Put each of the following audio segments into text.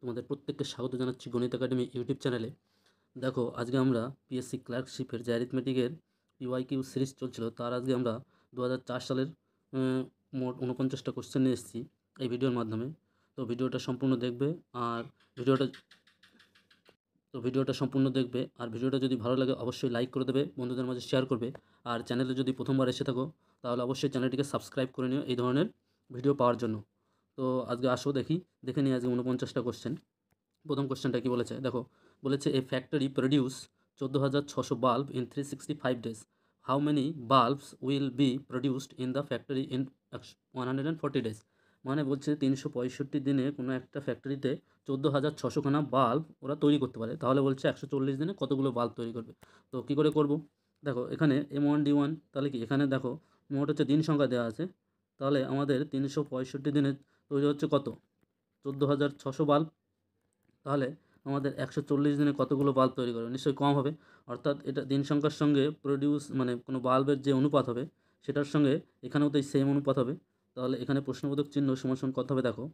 তোমাদের প্রত্যেককে স্বাগত জানাচ্ছি গণিত একাডেমি ইউটিউব চ্যানেলে। দেখো, আজকে আমরা পিএসসি ক্লার্কশিপের যে অ্যারিথমেটিকের পিওয়াইকিউ সিরিজ চলছিল, তার আজকে আমরা 2004 সালের মোট 49টা কোশ্চেন নিয়ে এসেছি এই ভিডিওর মাধ্যমে। তো ভিডিওটা সম্পূর্ণ দেখবে আর ভিডিওটা যদি ভালো লাগে অবশ্যই লাইক করে দেবে, বন্ধুদের মাঝে শেয়ার করবে। আর চ্যানেলে যদি প্রথমবার এসে থাকো তাহলে অবশ্যই চ্যানেলটিকে সাবস্ক্রাইব করে নিও এই ধরনের ভিডিও পাওয়ার জন্য। তো আজকে আসো দেখে নিই আজকে 49টা কোশ্চেন। প্রথম কোশ্চেনটা কি বলেছে দেখো, বলেছে এ factory produce 14,600 bulb in 365 days. How many bulbs will be produced in the factory in 140 days. মানে বলছে 365 দিনে কোনো একটা ফ্যাক্টরিতে 14,600খানা বাল্ব ওরা তৈরি করতে পারে, তাহলে বলছে 140 দিনে কতগুলো বাল্ব তৈরি করবে। তো কী করে করব, দেখো এখানে M1D1, তাহলে কি এখানে দেখো মোট হচ্ছে দিন সংখ্যা দেওয়া আছে, তাহলে আমাদের 365 দিনে তৈরি হচ্ছে কত, 14,600 বাল্ব। তাহলে আমাদের 140 দিনে কতগুলো বাল্ব তৈরি করবে, নিশ্চয়ই কম হবে। অর্থাৎ এটা দিন সংখ্যার সঙ্গে প্রডিউস মানে কোনো বাল্বের যে অনুপাত হবে সেটার সঙ্গে এখানেও তো এই সেম অনুপাত হবে। তাহলে এখানে প্রশ্নবোধক চিহ্ন সমান সমান কত হবে দেখো,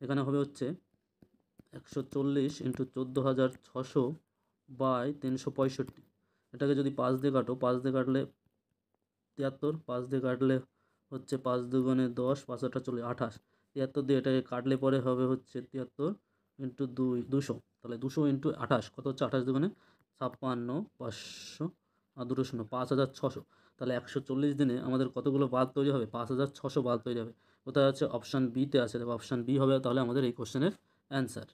এখানে হবে হচ্ছে 140 ইন্টু 14,600 বাই 365। এটাকে যদি 5 দিয়ে কাটো, 5 দিয়ে কাটলে 73, 5 দিয়ে কাটলে হচ্ছে 5 দুগুণে 10, 5 আটা 40, 28। 73 দিয়ে এটাকে কাটলে পরে হবে হচ্ছে 73 ইন্টু 200। তাহলে 200 ইন্টু 28 কত হচ্ছে, 28 দুগুণে 56, 500 আর 2 শূন্য 5,600। তাহলে 140 দিনে আমাদের কতগুলো বাল্ব তৈরি হবে, 5,600 বাল্ব তৈরি হবে। কোথায় আছে, অপশান বিতে আছে, দেখো অপশান বি হবে তাহলে আমাদের এই কোশ্চেনের অ্যান্সার।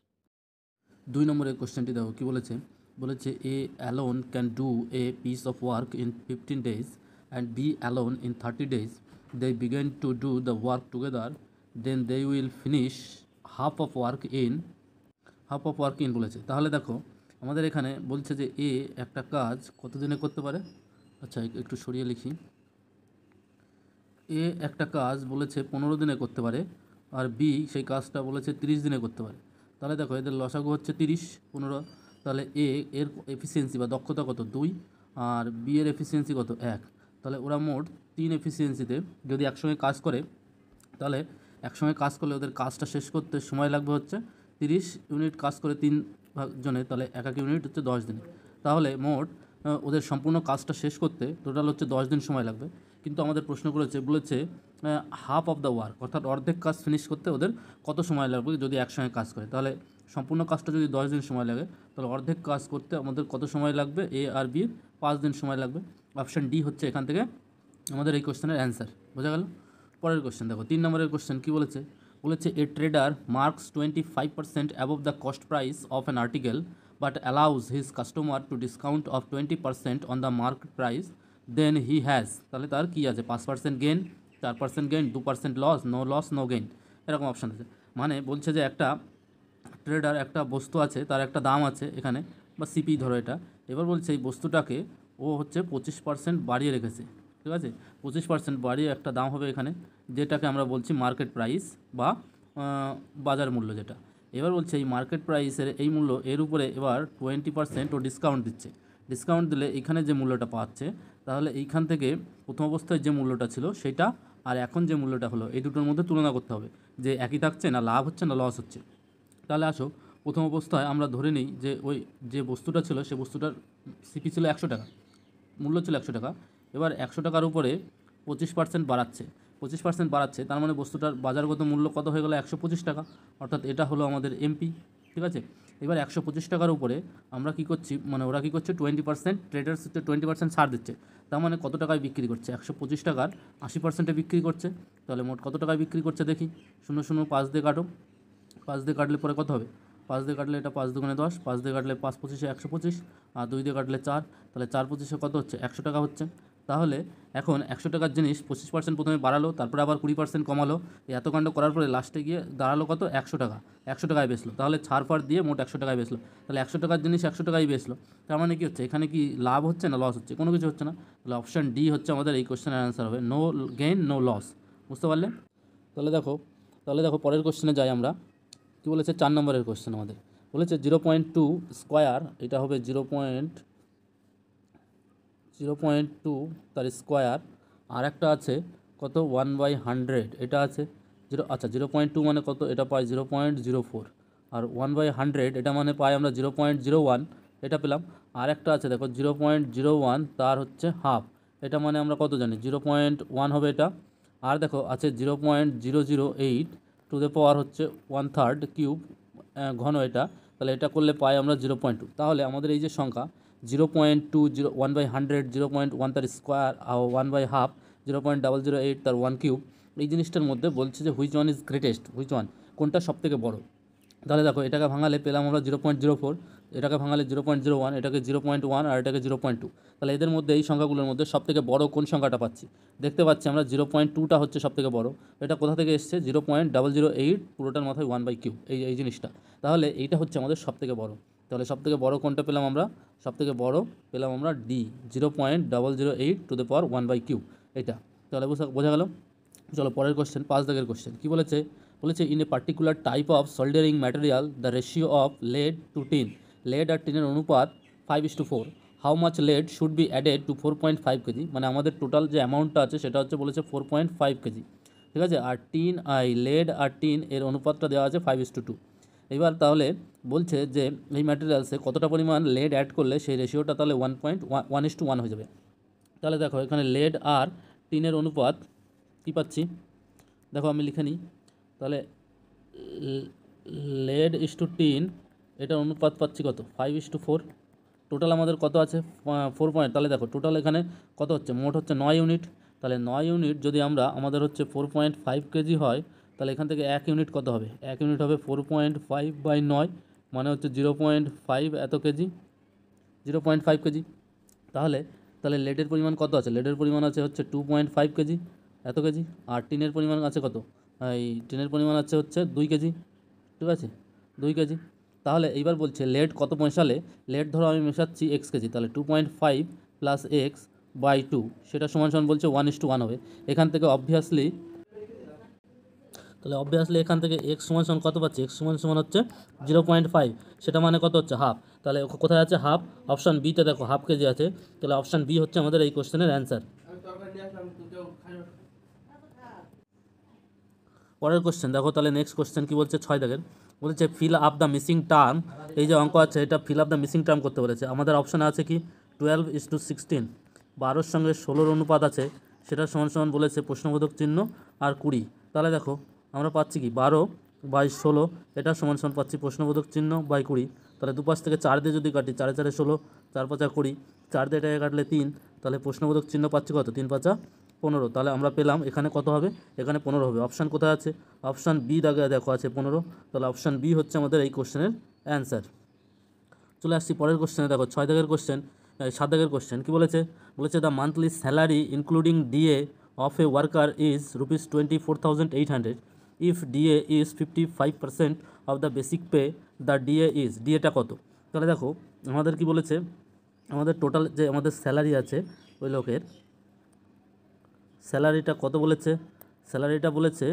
2 নম্বরের কোশ্চেনটি দেখো কী বলেছে, বলেছে A alone can do a piece of work in 15 days and B alone in 30 days. They begin to do the work together, then they will finish half of work in বলেছে। তাহলে দেখো আমাদের এখানে বলছে যে এ একটা কাজ কত দিনে করতে পারে, আচ্ছা একটু সরিয়ে লিখি। এ একটা কাজ বলেছে 15 দিনে করতে পারে, আর বি সেই কাজটা বলেছে 30 দিনে করতে পারে। তাহলে দেখো এদের লসাগু হচ্ছে 30, 15। তাহলে এর এফিসিয়েন্সি বা দক্ষতা কত, 2, আর বি এর এফিসিয়েন্সি কত, 1। তাহলে ওরা মোট 3 এফিসিয়েন্সিতে যদি একসঙ্গে কাজ করে, তাহলে একসঙ্গে কাজ করলে ওদের কাজটা শেষ করতে সময় লাগবে হচ্ছে 30 ইউনিট। কাজ করে 3 জনে, তাহলে এক ইউনিট হচ্ছে 10 দিনে। তাহলে মোট ওদের সম্পূর্ণ কাজটা শেষ করতে টোটাল হচ্ছে 10 দিন সময় লাগবে। কিন্তু আমাদের প্রশ্ন বলেছে হাফ অফ দ্য ওয়ার্ক, অর্থাৎ অর্ধেক কাজ ফিনিশ করতে ওদের কত সময় লাগবে যদি একসঙ্গে কাজ করে। তাহলে সম্পূর্ণ কাজটা যদি 10 দিন সময় লাগে, তাহলে অর্ধেক কাজ করতে আমাদের কত সময় লাগবে, এ আর বির 5 দিন সময় লাগবে। অপশান ডি হচ্ছে এখান থেকে আমাদের এই কোশ্চেনের অ্যান্সার। বোঝা গেল। পরের কোশ্চেন দেখো, 3 নম্বরের কোশ্চেন কী বলেছে, a trader marks 25% above the cost price of an article but allows his customer to discount of 20% on the market price, then he has, তাহলে তার কী আছে, 5% gain, 4% gain, 2% loss, no gain, এরকম option আছে। মানে বলছে যে একটা ট্রেডার একটা বস্তু আছে, তার একটা দাম আছে এখানে, বা সিপি ধরো এটা। এবার বলছে এই বস্তুটাকে ও হচ্ছে 25% বাড়িয়ে রেখেছে, ঠিক আছে। 25% বাড়িয়ে একটা দাম হবে এখানে, যেটাকে আমরা বলছি মার্কেট প্রাইস বা বাজার মূল্য যেটা। এবার বলছে এই মার্কেট প্রাইসের এই মূল্য, এর উপরে এবার 20% ও ডিসকাউন্ট দিচ্ছে। ডিসকাউন্ট দিলে এখানে যে মূল্যটা পাচ্ছে, তাহলে এইখান থেকে প্রথম অবস্থায় যে মূল্যটা ছিল সেটা আর এখন যে মূল্যটা হলো, এই দুটোর মধ্যে তুলনা করতে হবে যে একই থাকছে না লাভ হচ্ছে না লস হচ্ছে। তাহলে আসো প্রথম অবস্থায় আমরা ধরে নিই যে ওই যে বস্তুটা ছিল সে বস্তুটার সিপি ছিল 100 টাকা, মূল্য ছিল 100 টাকা। এবার 100 টাকার উপরে 25% বাড়াচ্ছে, 25% বাড়াচ্ছে, তার মানে বস্তুটার বাজারগত মূল্য কত হয়ে গেলো, 125 টাকা। অর্থাৎ এটা হলো আমাদের এমপি, ঠিক আছে। এবার 125 টাকার উপরে আমরা কী করছি, মানে ওরা কী করছে 20%, ট্রেডার্স হচ্ছে 20% ছাড় দিচ্ছে। তার মানে কত টাকায় বিক্রি করছে, 125 টাকার 80%-এ বিক্রি করছে। তাহলে মোট কত টাকায় বিক্রি করছে দেখি, 0 5 দিয়ে কাটো, 5 দিয়ে কাটলে পরে কত হবে, 5 দিয়ে কাটলে এটা 5 দুগুণে 10, 5 দিয়ে কাটলে 5 পঁচিশে 125, আর 2 দিয়ে কাটলে 4, তাহলে 4 পঁচিশে কত হচ্ছে, 100 টাকা হচ্ছে। তাহলে এখন 100 টাকার জিনিস 25% প্রথমে বাড়ালো, তারপরে আবার 20% কমালো, এত কাণ্ড করার পরে লাস্টে গিয়ে দাঁড়ালো কত, 100 টাকা। 100 টাকায় বেচলো, তাহলে ছাড় ফাড় দিয়ে মোট 100 টাকায় বেচলো। তাহলে 100 টাকার জিনিস 100 টাকায় বেচলো, তার মানে কী হচ্ছে, এখানে কি লাভ হচ্ছে না লস হচ্ছে, কোনো কিছু হচ্ছে না। তাহলে অপশান ডি হচ্ছে আমাদের এই কোশ্চেনের অ্যান্সার হবে, নো গেইন নো লস। বুঝতে পারলে। তাহলে দেখো পরের কোশ্চেনে যাই আমরা। কী বলেছে, 4 নম্বরের কোশ্চেন আমাদের বলেছে 0.2 স্কোয়ার, এটা হবে 0.2 তার স্কোয়ার, আর একটা আছে কত 1/100, এটা আছে 0, আচ্ছা 0.2 মানে কত, এটা পাই 0.04, আর 1/100 এটা মানে পাই আমরা 0.01, এটা পেলাম। আর একটা আছে দেখো 0.01 তার হচ্ছে হাফ, এটা মানে আমরা কত জানি 0.1 হবে এটা। আর দেখো আছে 0.008 টু দ্য পাওয়ার হচ্ছে 1/3 কিউব ঘন এটা, তাহলে এটা করলে পাই আমরা 0.2। তাহলে আমাদের এই যে সংখ্যা 0.20 1/100, 0.1 তার স্কোয়ার, 1/2, 0.008 তার 1 কিউব, এই জিনিসটার মধ্যে বলছে যে which one is greatest, which one কোনটা সবথেকে বড়। তাহলে দেখো এটাকে ভাঙালে পেলাম আমরা 0.04, এটাকে ভাঙালে 0.01, এটাকে 0.1 আর এটাকে 0.2। তাহলে এদের মধ্যে এই সংখ্যাগুলোর মধ্যে সবথেকে বড় কোন সংখ্যাটা পাচ্ছি, দেখতে পাচ্ছি আমরা 0.2টা হচ্ছে সবথেকে বড়। এটা কোথা থেকে এসছে 0.008, পুরোটার মাথায় 1/কিউব, এই জিনিসটা। তাহলে এইটা হচ্ছে আমাদের সবথেকে বড়। তাহলে সবথেকে বড় কোনটা পেলাম আমরা, সবথেকে বড় পেলাম আমরা ডি, 0.008 টু দ্য পাওয়ার 1/কিউব এটা। তাহলে বোঝা গেল। চলো পরের কোশ্চেন, 5 দাগের কোশ্চেন কী বলেছে, বলেছে in a particular type of soldering material the ratio of lead to tin, lead আর টিনের অনুপাত 5:4, how much lead should be added to 4.5 kg, মানে আমাদের টোটাল যে অ্যামাউন্টটা আছে সেটা হচ্ছে বলেছে 4.5 কেজি, ঠিক আছে। আর লেড আর টিন এর অনুপাতটা দেওয়া আছে 5:2। এবার তাহলে বলছে যে এই ম্যাটেরিয়ালসে কতটা পরিমাণ লেড অ্যাড করলে সেই রেশিওটা তাহলে 1.1:1 হয়ে যাবে। তাহলে দেখো এখানে লেড আর টিনের অনুপাত কী পাচ্ছি, দেখো আমি লিখে নিই। তাহলে লেড ইস টু টিন এটার অনুপাত পাচ্ছি কত 5:4, টোটাল আমাদের কত আছে 4 পয়েন্ট। তাহলে দেখো টোটাল এখানে কত হচ্ছে, মোট হচ্ছে 9 ইউনিট। তাহলে 9 ইউনিট যদি আমরা আমাদের হচ্ছে 4.5 কেজি হয়, তাহলে এখান থেকে 1 ইউনিট কত হবে, 1 ইউনিট হবে 4.5/9, মানে হচ্ছে 0.5 এত কেজি, 0.5 কেজি। তাহলে তাহলে লেডের পরিমাণ কত আছে, লেডের পরিমাণ আছে হচ্ছে 2.5 কেজি, এত কেজি। আর টিনের পরিমাণ আছে কত, এই টিনের পরিমাণ আছে হচ্ছে 2 কেজি, ঠিক আছে, 2 কেজি। তাহলে এইবার বলছে লেড কত মেশালে, লেড ধরো আমি মেশাচ্ছি এক্স কেজি, তাহলে 2.5 প্লাস x/2 সেটা সমান সমান বলছে 1:1 হবে। এখান থেকে অবভিয়াসলি এখান থেকে এক্স সমান সমান কত পাচ্ছি, এক্স সমান সমান হচ্ছে 0.5, সেটা মানে কত হচ্ছে হাফ। তাহলে কোথায় আছে হাফ, অপশান বিতে দেখো হাফ কেজি আছে, তাহলে অপশান বি হচ্ছে আমাদের এই কোশ্চেনের অ্যান্সার। পরের কোশ্চেন দেখো, তাহলে নেক্সট কোশ্চেন কী বলছে, 6 দাগের বলেছে fill up the missing term. এই যে অঙ্ক আছে এটা fill up the missing term করতে বলেছে। আমাদের অপশানে আছে কি 12:16, 12-র সঙ্গে 16-র অনুপাত আছে, সেটা সমান সমান বলেছে প্রশ্নবোধক চিহ্ন আর 20। তাহলে দেখো আমরা পাচ্ছি কি 12/16, এটা সমান সমান পাচ্ছি প্রশ্নবোধক চিহ্ন বাই 20। তাহলে দুপাশ থেকে 4 দিয়ে যদি কাটি, 4 4 16, 4 5 20, 4 দিয়ে এটাকে কাটলে 3, তাহলে প্রশ্নবোধক চিহ্ন পাচ্ছি কত 3 5 15। তাহলে আমরা পেলাম এখানে কত হবে, এখানে 15 হবে। অপশান কোথায় আছে, অপশান বি দাগে দেখো আছে 15, তাহলে অপশান বি হচ্ছে আমাদের এই কোশ্চেনের অ্যান্সার। চলে আসছি পরের কোশ্চেনে, দেখো 6 দাগের কোশ্চেন, 7 দাগের কোশ্চেন কী বলেছে, বলেছে the monthly salary including DA of a worker is ₹24,800 if DA is 55% of the basic pay, the DA is, ডিএটা কত। তাহলে দেখো আমাদের কি বলেছে, আমাদের টোটাল যে আমাদের স্যালারি আছে ওই লোকের স্যালারিটা কত বলেছে, স্যালারিটা বলেছে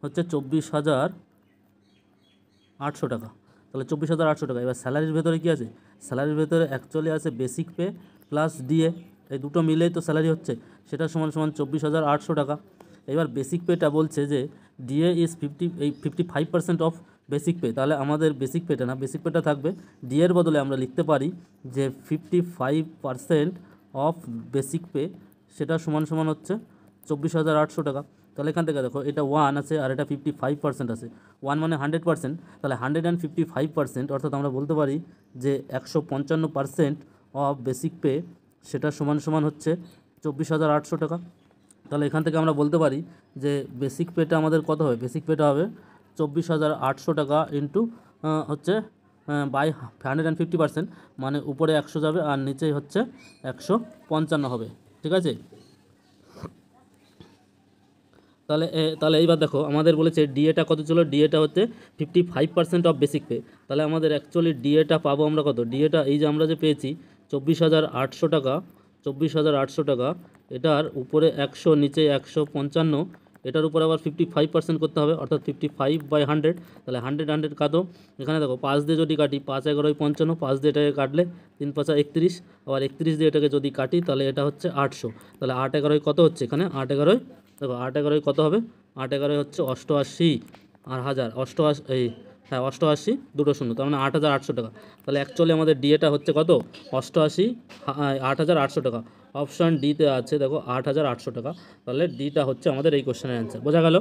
হচ্ছে 24,800 টাকা। তাহলে 24,800 টাকা। এবার স্যালারির ভেতরে কী আছে, স্যালারির ভেতরে অ্যাকচুয়ালি আছে বেসিক পে প্লাস ডিএ, এই দুটো মিলেই তো স্যালারি হচ্ছে, সেটা সমান সমান 24,800 টাকা। এবার বেসিক পেটা বলছে যে DA is 55% of basic pay, তাহলে আমাদের বেসিক পেটা না, বেসিক পেটা থাকবে, ডিএর বদলে আমরা লিখতে পারি যে 55% অফ বেসিক পে, সেটা সমান সমান হচ্ছে 24,800 টাকা। তাহলে এখান থেকে দেখো এটা 1 আছে আর এটা 55% আছে, 1 মানে 100%, তাহলে 155%, অর্থাৎ আমরা বলতে পারি যে 155% অফ বেসিক পে, সেটা সমান সমান হচ্ছে 24,800 টাকা। তাহলে এখান থেকে আমরা বলতে পারি যে বেসিক পেটা আমাদের কত হবে, বেসিক পেটা হবে 24,800 টাকা ইন্টু হচ্ছে বাই 150%, মানে উপরে 100 যাবে আর নিচেই হচ্ছে 155 হবে, ঠিক আছে। তাহলে এইবার দেখো আমাদের বলেছে ডিএটা কত ছিল, ডিএটা হচ্ছে 55% অফ বেসিক পে। তাহলে আমাদের অ্যাকচুয়ালি ডিএটা পাবো আমরা কত, ডিএটা এই যে আমরা যে পেয়েছি 24,800 টাকা, 24,800 টাকা, এটার উপরে 100 নিচে 155, এটার উপরে আবার 55% করতে হবে, অর্থাৎ 55/100। তাহলে 100 কাটো, এখানে দেখো 5 দিয়ে যদি কাটি 5 11 55, 5 দিয়ে এটাকে কাটলে 3 5 31, আবার 31 দিয়ে এটাকে যদি কাটি তাহলে এটা হচ্ছে 800। তাহলে 8 11 কত হচ্ছে এখানে, 8 11 দেখো 8 11 কত হবে, 8 11 হচ্ছে 88 আর 1000, 88 এই হ্যাঁ 88 দুটো শূন্য, তার মানে 8800 টাকা। তাহলে অ্যাকচুয়ালি আমাদের ডিএটা হচ্ছে কত, 88 8800 টাকা। অপশান ডিতে আছে দেখো 8800 টাকা। তাহলে ডিটা হচ্ছে আমাদের এই কোশ্চেনের অ্যান্সার। বোঝা গেল?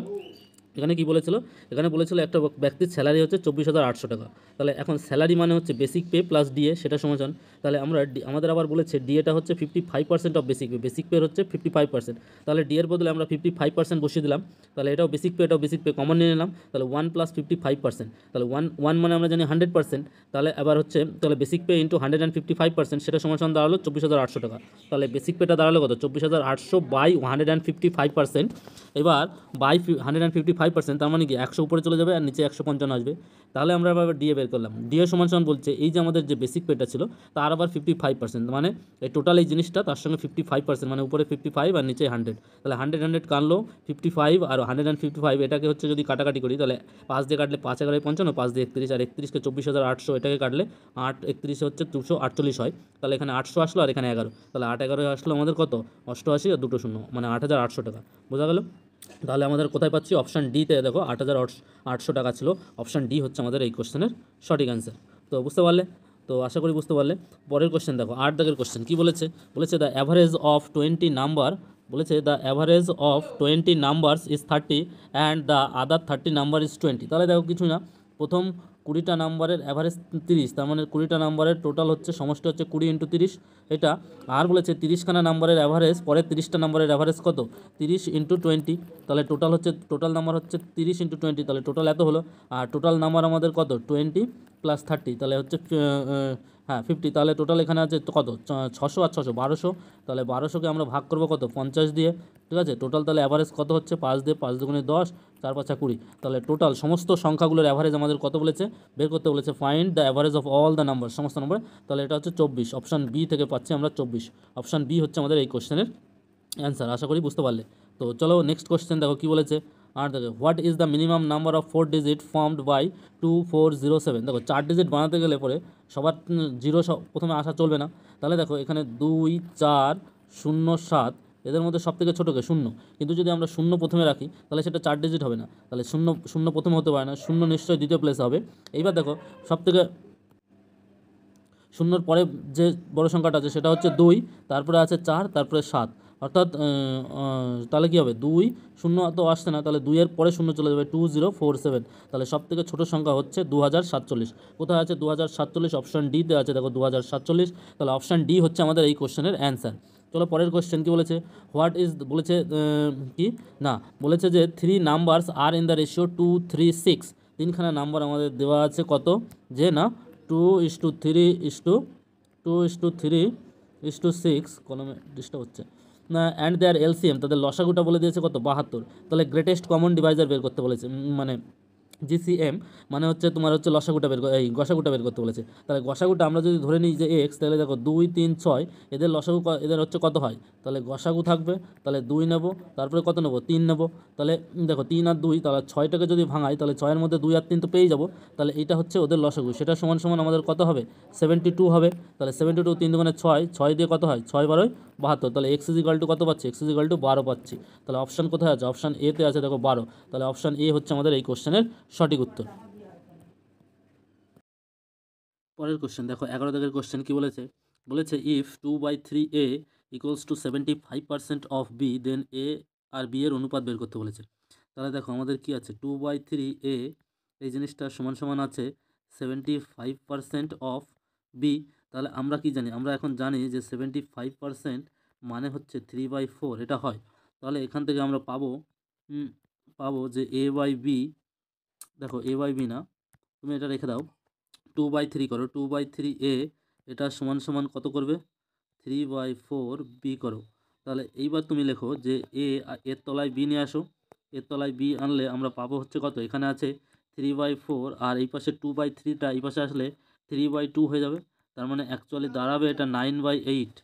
এখানে কি বলেছিল, এখানে বলেছিল একটা ব্যক্তির স্যালারি হচ্ছে 24,800 টাকা। তাহলে এখন স্যালারি মানে হচ্ছে বেসিক পে প্লাস ডিএ, সেটা সমান। তাহলে আমরা আমাদের আবার বলেছে ডিএটা হচ্ছে 55% of basic pay, basic pay হচ্ছে 55%। তাহলে ডি এর বদলে আমরা 55% বসিয়ে দিলাম। তাহলে এটাও বেসিক পে, এটাও বেসিক পে, কমন নিয়ে নিলাম। তাহলে 1 + 55%, তাহলে ওয়ান মানে আমরা জানি 100%। তাহলে এবার হচ্ছে তাহলে বেসিক পে ইন্টু 155%, সেটা সমান দাঁড়ালো 24,800 টাকা। তাহলে বেসিক পেটা দাঁড়ালো কত, 24,800 বাই 155%। এবার বাই 155%, তার মানে কি 100 উপরে চলে যাবে আর নিচে 155 আসবে। তাহলে আমরা আবার ডিএ বের করলাম। ডিএ সমান বলছে এই যে আমাদের যে বেসিক পেটা ছিল তার আবার 55%, মানে এই টোটাল এই জিনিসটা তার সঙ্গে 55%, মানে উপরে 55 আর নিচে 100। তাহলে 100 কাটলো 55 আর 155, এটাকে হচ্ছে যদি কাটাকাটি করি তাহলে 5 দিয়ে কাটলে 5 11 55, 5 দিয়ে 31, আর 31কে 24,800, এটাকে কাটলে 8 31 হচ্ছে 248 হয়। তাহলে এখানে 800 আসলো আর এখানে 11, তাহলে 8 11 আসলো আমাদের কত, 88 আর দুটো শূন্য, মানে 8800 টাকা। বোঝা গেল? তাহলে আমাদের কোথায় পাচ্ছি, অপশান ডিতে দেখো 8800 টাকা ছিল। অপশান ডি হচ্ছে আমাদের এই কোশ্চেনের সঠিক অ্যান্সার। তো বুঝতে পারলে? তো আশা করি বুঝতে পারলে। পরের কোশ্চেন দেখো, 8 দাগের কোশ্চেন কী বলেছে, বলেছে দ্য অ্যাভারেজ অফ 20 নাম্বার, বলেছে the average of 20 numbers is 30 and the other 30 number is 20। তাহলে দেখো কিছু না, প্রথম 20টা নাম্বারের অ্যাভারেজ 30, তার মানে 20টা নাম্বারের টোটাল হচ্ছে সমষ্টি হচ্ছে 20 × 30 এটা। আর বলেছে 30খানা নাম্বারের অ্যাভারেজ, পরে 30টা নাম্বারের অ্যাভারেজ কত, 30 × 20। তাহলে টোটাল হচ্ছে, টোটাল নাম্বার হচ্ছে 30 × 20, তাহলে টোটাল এত হলো। আর টোটাল নাম্বার আমাদের কত, 20 + 30, তাহলে হচ্ছে হ্যাঁ 50। তাহলে টোটাল এখানে আছে কত, 600 আর 600 1200। তাহলে 1200কে আমরা ভাগ করবো কত, 50 দিয়ে। ঠিক আছে, টোটাল তাহলে অ্যাভারেজ কত হচ্ছে, 5 দিয়ে, 5 দুগুণে 10, 4 5 20। তাহলে টোটাল সমস্ত সংখ্যাগুলোর অ্যাভারেজ আমাদের কত বলেছে, বের করতে বলেছে। Find the average of all the number, সমস্ত নাম্বার। তাহলে এটা হচ্ছে 24। অপশান বি থেকে পাচ্ছি আমরা 24। অপশান বি হচ্ছে আমাদের এই কোশ্চেনের অ্যান্সার। আশা করি বুঝতে পারলে। তো চলো নেক্সট কোশ্চেন দেখো কী বলেছে। আর দেখো, what is the minimum number of 4 digit formed by 2407। দেখো 4 ডিজিট বানাতে গেলে পরে সবার জিরো প্রথমে আসা চলবে না। তাহলে দেখো এখানে 2 4 0 7, এদের মধ্যে সব থেকে ছোটোকে 0, কিন্তু যদি আমরা 0 প্রথমে রাখি তাহলে সেটা 4 ডিজিট হবে না। তাহলে 0 প্রথমে হতে পারে না, 0 নিশ্চয়ই দ্বিতীয় প্লেসে হবে। এইবার দেখো সব থেকে 0-র পরে যে বড় সংখ্যাটা আছে সেটা হচ্ছে 2, তারপরে আছে 4, তারপরে 7। অর্থাৎ তাহলে কী হবে, 2 0 তো আসছে না, তাহলে 2 এর পরে 0 চলে যাবে, 2047। তাহলে সব থেকে ছোটো সংখ্যা হচ্ছে 2047। কোথায় আছে 2047? অপশান ডিতে আছে দেখো 2047। তাহলে অপশান ডি হচ্ছে আমাদের এই কোশ্চেনের অ্যান্সার। চলো পরের কোশ্চেন কী বলেছে, হোয়াট ইজ বলেছে কি না, বলেছে যে 3 numbers are in the ratio 2 3 6। তিনখানা নাম্বার আমাদের দেওয়া আছে কত, যে না 2:3:6, কলমে ডিস্টার্ব হচ্ছে না। অ্যান্ড দেয়ার এলসিএম, তাদের লসাগুটা বলে দিয়েছে কত, 72। তাহলে গ্রেটেস্ট কমন ডিভাইজার বের করতে বলেছে, মানে জিসিএম, মানে হচ্ছে তোমার হচ্ছে লসাগুটা বের এই গসাগুটা বের করতে বলেছে। তাহলে গসাগুটা আমরা যদি ধরে নিই যে এক্স, তাহলে দেখো 2 3 6, এদের লসাগু এদের হচ্ছে কত হয়, তাহলে গসাগু থাকবে, তাহলে 2 নেব, তারপরে কত নেব, 3 নেব। তাহলে দেখো 3 আর 2, তাহলে 6টাকে যদি ভাঙাই তাহলে 6-এর মধ্যে 2 আর 3 তো পেয়ে যাবো। তাহলে এটা হচ্ছে ওদের লসাগু, সেটা সমান আমাদের কত হবে, 72 হবে। তাহলে 72, 3 দুগুণে 6, 6 দিয়ে কত হয়, 6 12 72। তাহলে এক্স ইজিক্যাল টু কত পাচ্ছি, এক্স ইজিক্যাল টু 12 পাচ্ছি। তাহলে অপশান কোথায় আছে, অপশান এতে আছে দেখো 12। তাহলে অপশান এ হচ্ছে আমাদের এই কোশ্চেনের সঠিক উত্তর। পরের কোশ্চেন দেখো, 11 দাগের কোশ্চেন কি বলেছে, বলেছে if 2/3a equals to 75% of B, then A আর বি এর অনুপাত বের করতে বলেছে। তাহলে দেখো আমাদের কি আছে, 2/3a এই জিনিসটা সমান আছে 75% অফ বি। তাহলে আমরা কি জানি, আমরা এখন জানি যে 75% মানে হচ্ছে 3/4, এটা হয়। তাহলে এখান থেকে আমরা পাবো যে a/b, দেখো a/b না, তুমি এটা রেখে দাও, 2/3 করো, 2/3a এটা সমান কত করবে, 3/4 বি করো। তাহলে এইবার তুমি লেখো যে এর তলায় বি নিয়ে আসো, এর তলায় বি আনলে আমরা পাবো হচ্ছে কত, এখানে আছে 3/4, আর এই পাশে 2/3টা এই পাশে আসলে 3/2 হয়ে যাবে। তার মানে অ্যাকচুয়ালি দাঁড়াবে এটা 9/8।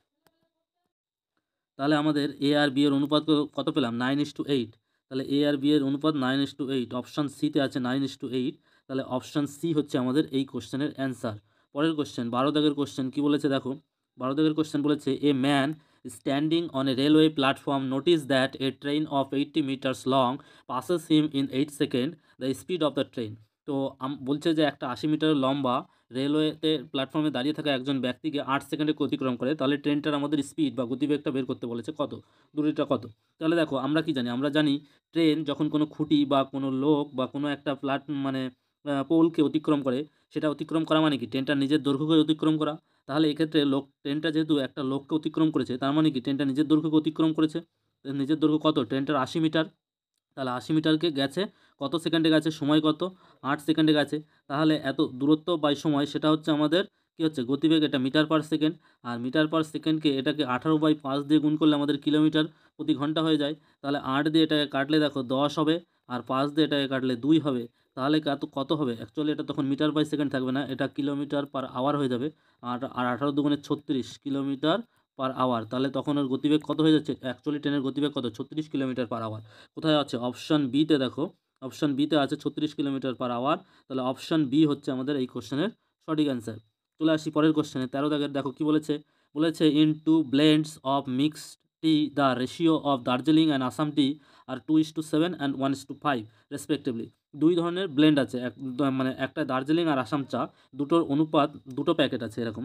তাহলে আমাদের এ আর বি এর অনুপাত কত পেলাম, 9:8। তাহলে এ আর বি এর অনুপাত 9:8, অপশান সিতে আছে 9:8। তাহলে অপশান সি হচ্ছে আমাদের এই কোশ্চেনের অ্যান্সার। পরের কোশ্চেন 12 দাগের কোশ্চেন কী বলেছে দেখো, 12 দাগের কোশ্চেন বলেছে a man standing on a railway platform notice that a train of 80 meters long passes him in 8 seconds the speed of the train. তো বলছে যে একটা 80 মিটার লম্বা রেলওয়েতে প্ল্যাটফর্মে দাঁড়িয়ে থাকা একজন ব্যক্তিকে 8 সেকেন্ডে অতিক্রম করে, তাহলে ট্রেনটার আমাদের স্পিড বা গতিবেগটা বের করতে বলেছে কত, দূরত্বটা কত। তাহলে দেখো আমরা কি জানি, আমরা জানি ট্রেন যখন কোনো খুঁটি বা কোনো লোক বা কোনো একটা মানে পোলকে অতিক্রম করে, সেটা অতিক্রম করা মানে কি ট্রেনটা নিজের দৈর্ঘ্যকে অতিক্রম করা। তাহলে এক্ষেত্রে ট্রেনটা যেহেতু একটা লোককে অতিক্রম করেছে, তার মানে কি ট্রেনটা নিজের দৈর্ঘ্যকে অতিক্রম করেছে। নিজের দৈর্ঘ্য কত, ট্রেনটার 80 মিটার। তাহলে 80 মিটারকে গেছে কত সেকেন্ডে গেছে, সময় কত, 8 সেকেন্ডে গেছে। তাহলে এত দূরত্ব বাই সময় সেটা হচ্ছে আমাদের কী হচ্ছে, গতিবেগ। এটা মিটার পার সেকেন্ড। আর মিটার পার সেকেন্ডকে এটাকে 18/5 দিয়ে গুণ করলে আমাদের কিলোমিটার প্রতি ঘন্টা হয়ে যায়। তাহলে 8 দিয়ে এটাকে কাটলে দেখো 10 হবে, আর 5 দিয়ে এটাকে কাটলে 2 হবে। তাহলে কত হবে, অ্যাকচুয়ালি এটা তখন মিটার বাই সেকেন্ড থাকবে না, এটা কিলোমিটার পার আওয়ার হয়ে যাবে। আর 18 দুগুণে 36 কিলোমিটার পার আওয়ার। তাহলে তখন ওর গতিবেগ কত হয়ে যাচ্ছে, অ্যাকচুয়ালি ট্রেনের গতিবেগ কত, 36 কিলোমিটার পার আওয়ার। কোথায় আছে, অপশান বিতে দেখো, অপশান বিতে আছে 36 কিলোমিটার পার আওয়ার। তাহলে অপশান বি হচ্ছে আমাদের এই কোশ্চেনের সঠিক অ্যান্সার। চলে আসি পরের কোশ্চেনে, 13 দাগের দেখো কি বলেছে। বলেছে in two blends of mixed tea the ratio of Darjeeling and Assam tea are 2:7 and 1:5 respectively. দুই ধরনের ব্লেন্ড আছে, মানে একটা দার্জিলিং আর আসাম চা, দুটোর অনুপাত, দুটো প্যাকেট আছে এরকম,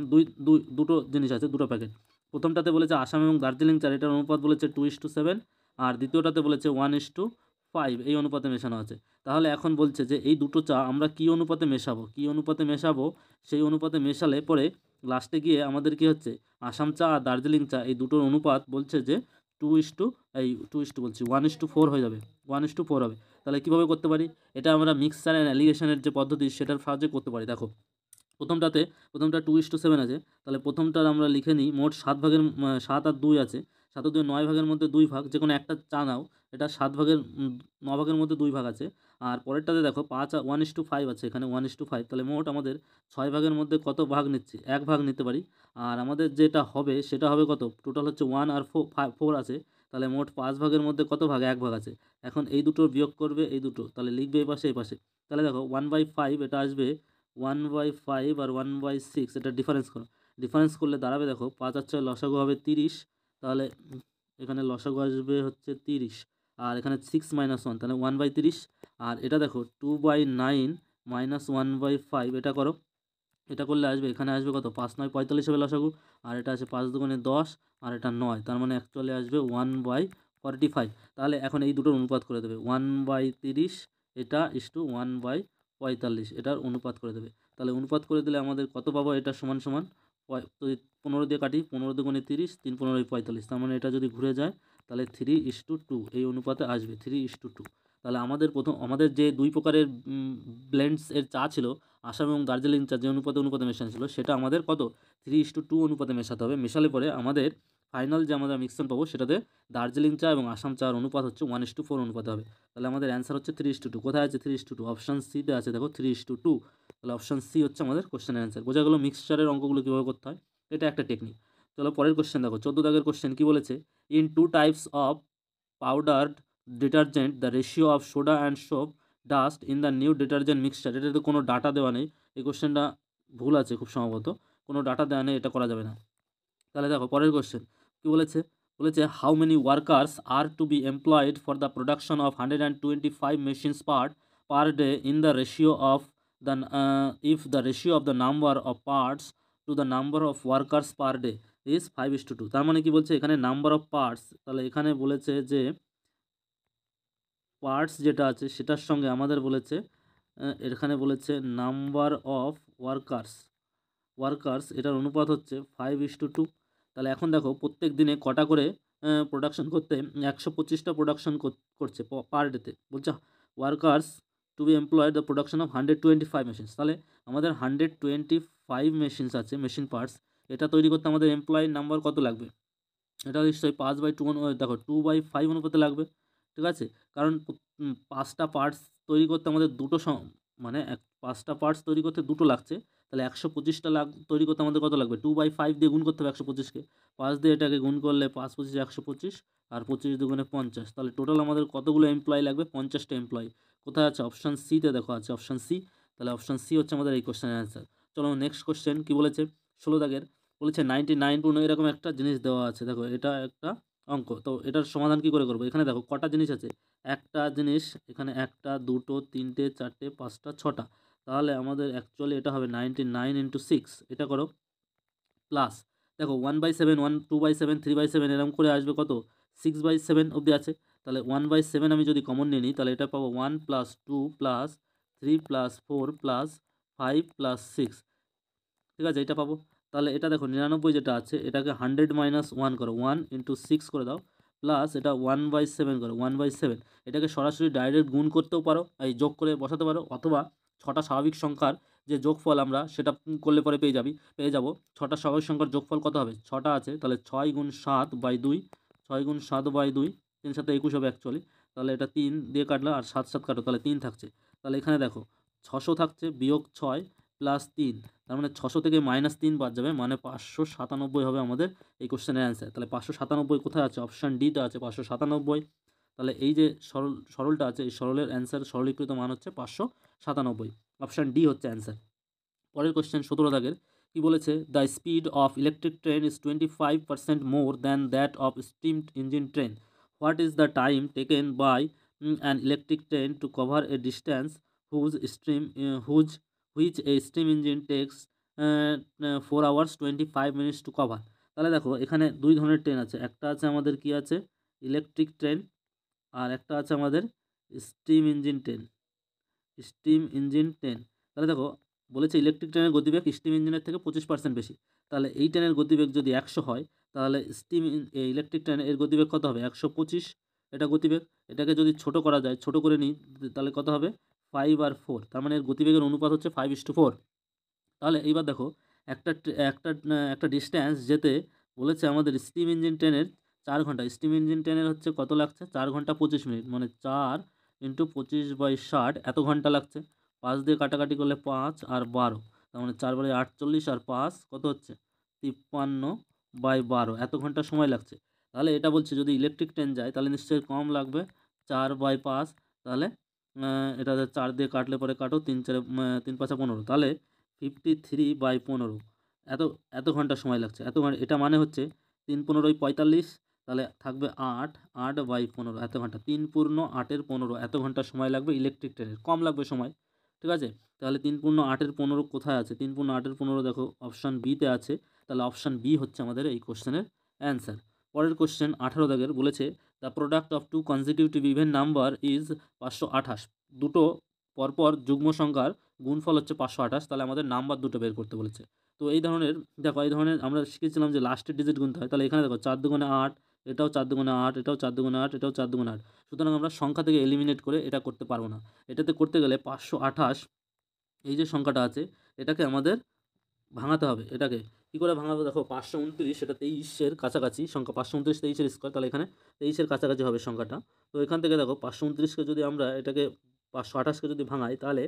দুটো জিনিস আছে, দুটো প্যাকেট। প্রথমটাতে বলেছে আসাম এবং দার্জিলিং চা, এটার অনুপাত বলেছে 2:7, আর দ্বিতীয়টাতে বলেছে 1:5 এই অনুপাতে মেশানো আছে। তাহলে এখন বলছে যে এই দুটো চা আমরা কী অনুপাতে মেশাবো, সেই অনুপাতে মেশালে পরে লাস্টে গিয়ে আমাদের কী হচ্ছে, আসাম চা আর দার্জিলিং চা এই দুটোর অনুপাত বলছে যে 1:4 হয়ে যাবে, 1:4 হবে। তাহলে কীভাবে করতে পারি, এটা আমরা মিক্সচার অ্যান্ড অ্যালিগেশনের যে পদ্ধতি সেটার সাহায্যে করতে পারি। দেখো প্রথমটা 2:7 আছে, তাহলে প্রথমটার আমরা লিখে নিই মোট 7 ভাগের 7 আর 2 আছে, 7 আর 2 9 ভাগের মধ্যে 2 ভাগ, যে কোনো একটা চা নাও, এটা 7 ভাগের 9 ভাগের মধ্যে 2 ভাগ আছে। আর পরেরটাতে দেখো 1:5 আছে, এখানে 1:5, তাহলে মোট আমাদের 6 ভাগের মধ্যে কত ভাগ নিচ্ছি, 1 ভাগ নিতে পারি। আর আমাদের যেটা হবে সেটা হবে কত, টোটাল হচ্ছে 1 আর 4 আছে, তাহলে মোট 5 ভাগের মধ্যে কত ভাগ, 1 ভাগ আছে। এখন এই দুটোর বিয়োগ করবে এই দুটো, তাহলে লিখবে এই পাশে। তাহলে দেখো 1/5 এটা আসবে 1/5 আর 1/6, এটা ডিফারেন্স করো, ডিফারেন্স করলে দাঁড়াবে দেখো 5 আর 6 লসাগু হবে 30, তাহলে এখানে লসাগু আসবে হচ্ছে 30, আর এখানে 6 - 1 তাহলে 1/30। আর এটা দেখো 2/9 - 1/5, এটা করো, এটা করলে আসবে, এখানে আসবে কত, 5 9 45 হবে লসাগু, আর এটা আছে 5 দুগুণে 10, আর এটা 9, তার মানে অ্যাকচুয়ালি আসবে 1/45। তাহলে এখন এই দুটোর অনুপাত করে দেবে, 1/30 এটা ইস টু 1/45, এটার অনুপাত করে দেবে। তাহলে অনুপাত করে দিলে আমাদের কত পাবো, এটা সমান সমান যদি 15 দিয়ে কাটি, 15 দুগুণে 30, 3 15 45, তার মানে এটা যদি ঘুরে যায় তাহলে 3:2 এই অনুপাতে আসবে, 3:2। তাহলে আমাদের যে দুই প্রকারের ব্লেন্ডস এর চা ছিল, আসাম এবং দার্জিলিং চা যে অনুপাতে মেশানো ছিল, সেটা আমাদের কত, 3:2 অনুপাতে মেশাতে হবে। মেশালে পরে আমাদের ফাইনাল যে আমরা মিশ্রণ পাবো সেটাতে দার্জিলিং চা এবং আসাম চার অনুপাত হচ্ছে 1:4 অনুপাতে হবে। তাহলে আমাদের অ্যান্সার হচ্ছে 3:2। কোথায় আছে 3:2, অপশান সিতে আছে দেখো 3:2। তাহলে অপশান সি হচ্ছে আমাদের কোশ্চেনের অ্যান্সার। বোঝা গেলো মিক্সচারের অঙ্কগুলো কীভাবে করতে হয়, এটা একটা টেকনিক। চলো পরের কোশ্চেন দেখো, 14 দাগের কোশ্চেন কী বলেছে, in 2 types of powdered detergent the ratio of soda and soap dust in the new detergent mixture. এটাতে কোনো ডাটা দেওয়া নেই, এই কোশ্চেনটা ভুল আছে খুব সম্ভবত, কোনো ডাটা দেওয়া নেই, এটা করা যাবে না। তাহলে দেখো পরের কোশ্চেন কী বলেছে, how many workers are to be employed for the production of 125 machines per day in the ratio of the if the ratio of the number of parts to the number of workers per day is 5:2। তার মানে কি বলছে, এখানে number of parts, তাহলে এখানে বলেছে যে parts যেটা আছে সেটার সঙ্গে আমাদের বলেছে এখানে বলেছে নাম্বার অফ ওয়ার্কার্স এটার অনুপাত হচ্ছে 5:2। তাহলে এখন দেখো প্রত্যেক দিনে কটা করে প্রোডাকশন করতে, 125টা প্রোডাকশন করছে পার ডেতে। বলছে workers to be employed the production of 125 machines. তাহলে আমাদের 125 মেশিনস আছে, মেশিন পার্টস, এটা তৈরি করতে আমাদের এমপ্লয়ি নাম্বার কত লাগবে, এটা নিশ্চয়ই 5/2 দেখো 2/5 অনুপাতে লাগবে। ঠিক আছে, কারণ 5টা পার্টস তৈরি করতে আমাদের মানে 5টা পার্টস তৈরি করতে 2টো লাগছে, তাহলে 125টা তৈরি করতে আমাদের কত লাগবে, 2/5 দিয়ে গুণ করতে হবে 125কে, 5 দিয়ে এটাকে গুণ করলে 5 25 125, আর 25 দুগুণে 50, তাহলে টোটাল আমাদের কতগুলো এমপ্লয়ি লাগবে, 50টা এমপ্লয়ি। কোথায় আছে, অপশান সিতে দেখো আছে অপশান সি। তাহলে অপশান সি হচ্ছে আমাদের এই কোশ্চেনের অ্যান্সার। চলো নেক্সট কোশ্চেন কী বলেছে, 16 দাগের বলেছে 99 এরকম একটা জিনিস দেওয়া আছে, দেখো এটা একটা অঙ্ক, তো এটার সমাধান কী করে করবো, এখানে দেখো কটা জিনিস আছে, একটা জিনিস এখানে একটা দুটো তিনটে চারটে পাঁচটা ছটা, তাহলে আমাদের অ্যাকচুয়ালি এটা হবে 99 ইন্টু সিক্স, এটা করো প্লাস দেখো 1/7 2/7 3/7 এরকম করে আসবে কত 6/7 অবধি আছে, তাহলে 1/7 আমি যদি কমন নিয়ে নিই তাহলে এটা পাবো 1 plus 2 plus 3 plus 4 plus 5 plus 6, ঠিক আছে এটা পাবো। তাহলে এটা দেখো 99 যেটা আছে এটাকে 100 - 1 করো, 1 × 6 করে দাও, প্লাস এটা 1/7 করো, 1/7 এটাকে সরাসরি ডাইরেক্ট গুণ করতেও পারো, এই যোগ করে বসাতে পারো, অথবা ছটা স্বাভাবিক সংখ্যার যে যোগফল আমরা সেটা করলে পরে পেয়ে যাব ছটা স্বাভাবিক সংখ্যার যোগফল কত হবে, ছটা আছে তাহলে 6 × 7/2, 6 × 7/2, 3 × 7 = 21 হবে অ্যাকচুয়ালি, তাহলে এটা 3 দিয়ে কাটলো আর 7 7 কাটো তাহলে 3 থাকছে, তাহলে এখানে দেখো 600 থাকছে বিয়োগ 6 প্লাস 3, তার মানে 600 থেকে -3 বাদ যাবে, মানে 597 হবে আমাদের এই কোশ্চেনের অ্যান্সার। তাহলে 597 কোথায় আছে, অপশান ডিতে আছে 597। তাহলে এই যে সরলটা আছে এই সরলের অ্যান্সার সরলীকৃত মান হচ্ছে 597, অপশান ডি হচ্ছে অ্যান্সার। পরের কোশ্চেন 17 দাগের কি বলেছে, the speed of electric train is 25% more than that of steam engine train, what is the time taken by an electric train to cover a distance which a steam engine takes 4 hours 25 minutes to cover. তাহলে দেখো এখানে দুই ধরনের train আছে, একটা আছে আমাদের কি আছে ইলেকট্রিক ট্রেন, আর একটা আছে আমাদের স্টিম ইঞ্জিন ট্রেন, তাহলে দেখো বলেছে ইলেকট্রিক ট্রেনের গতিবেগ স্টিম ইঞ্জিনের থেকে 25% বেশি, তাহলে এই ট্রেনের গতিবেগ যদি 100 হয় তাহলে ইলেকট্রিক ট্রেনের এর গতিবেগ কত হবে 125, এটা গতিবেগ, এটাকে যদি ছোট করা যায় ছোট করে নিই তাহলে কত হবে 5/4, তার মানে এর গতিবেগের অনুপাত হচ্ছে 5:4। তাহলে এইবার দেখো একটা ডিস্ট্যান্স যেতে বলেছে আমাদের স্টিম ইঞ্জিন ট্রেনের 4 ঘন্টা, স্টিম ইঞ্জিন ট্রেনের হচ্ছে কত লাগছে 4 ঘন্টা 25 মিনিট, মানে 4 × 25/60 এত ঘন্টা লাগছে, 5 দিয়ে কাটাকাটি করলে 5 আর 12, তার মানে 4 × 48 আর 5 কত হচ্ছে 53/12, এত ঘন্টা সময় লাগছে। তাহলে এটা বলছে যদি ইলেকট্রিক ট্রেন যায় তাহলে নিশ্চয়ই কম লাগবে 4/5, তাহলে এটা 4 দিয়ে কাটলে পরে কাটো 3 × 4 = 15, তাহলে 53/15, এত এত ঘন্টা সময় লাগছে, এটা মানে হচ্ছে 3 × 15 = 45, তাহলে থাকবে 8/15 এত ঘন্টা, 3×8 = 15 এত ঘন্টা সময় লাগবে ইলেকট্রিক ট্রেনের, কম লাগবে সময়, ঠিক আছে। তাহলে 3×8 = 15 কোথায় আছে, 3×8 = 15 দেখো অপশান বিতে আছে, তাহলে অপশান বি হচ্ছে আমাদের এই কোশ্চেনের অ্যান্সার। পরের কোশ্চেন 18 দাগের বলেছে the product of two consecutive even number is 528, দুটো পরপর যুগ্ম সংখ্যার গুণফল হচ্ছে 528, তাহলে আমাদের নাম্বার দুটো বের করতে বলেছে। তো এই ধরনের দেখো এই ধরনের আমরা শিখেছিলাম যে লাস্টের ডিজিট গুনতে হয়, তাহলে এখানে দেখো 4 × 2 = 8, এটাও 4 × 2 = 8, এটাও 4 × 2 = 8, এটাও 4 × 2 = 8, সুতরাং আমরা সংখ্যা থেকে এলিমিনেট করে এটা করতে পারবো না। এটাতে করতে গেলে 528 এই যে সংখ্যাটা আছে এটাকে আমাদের ভাঙাতে হবে, এটাকে কী করে ভাঙাবো দেখো 529 এটা 23-এর কাছাকাছি সংখ্যা, 529 23-এর স্কোয়ার, তাহলে এখানে 23-এর কাছাকাছি হবে সংখ্যাটা। তো এখান থেকে দেখো 529কে যদি আমরা এটাকে 528কে যদি ভাঙাই তাহলে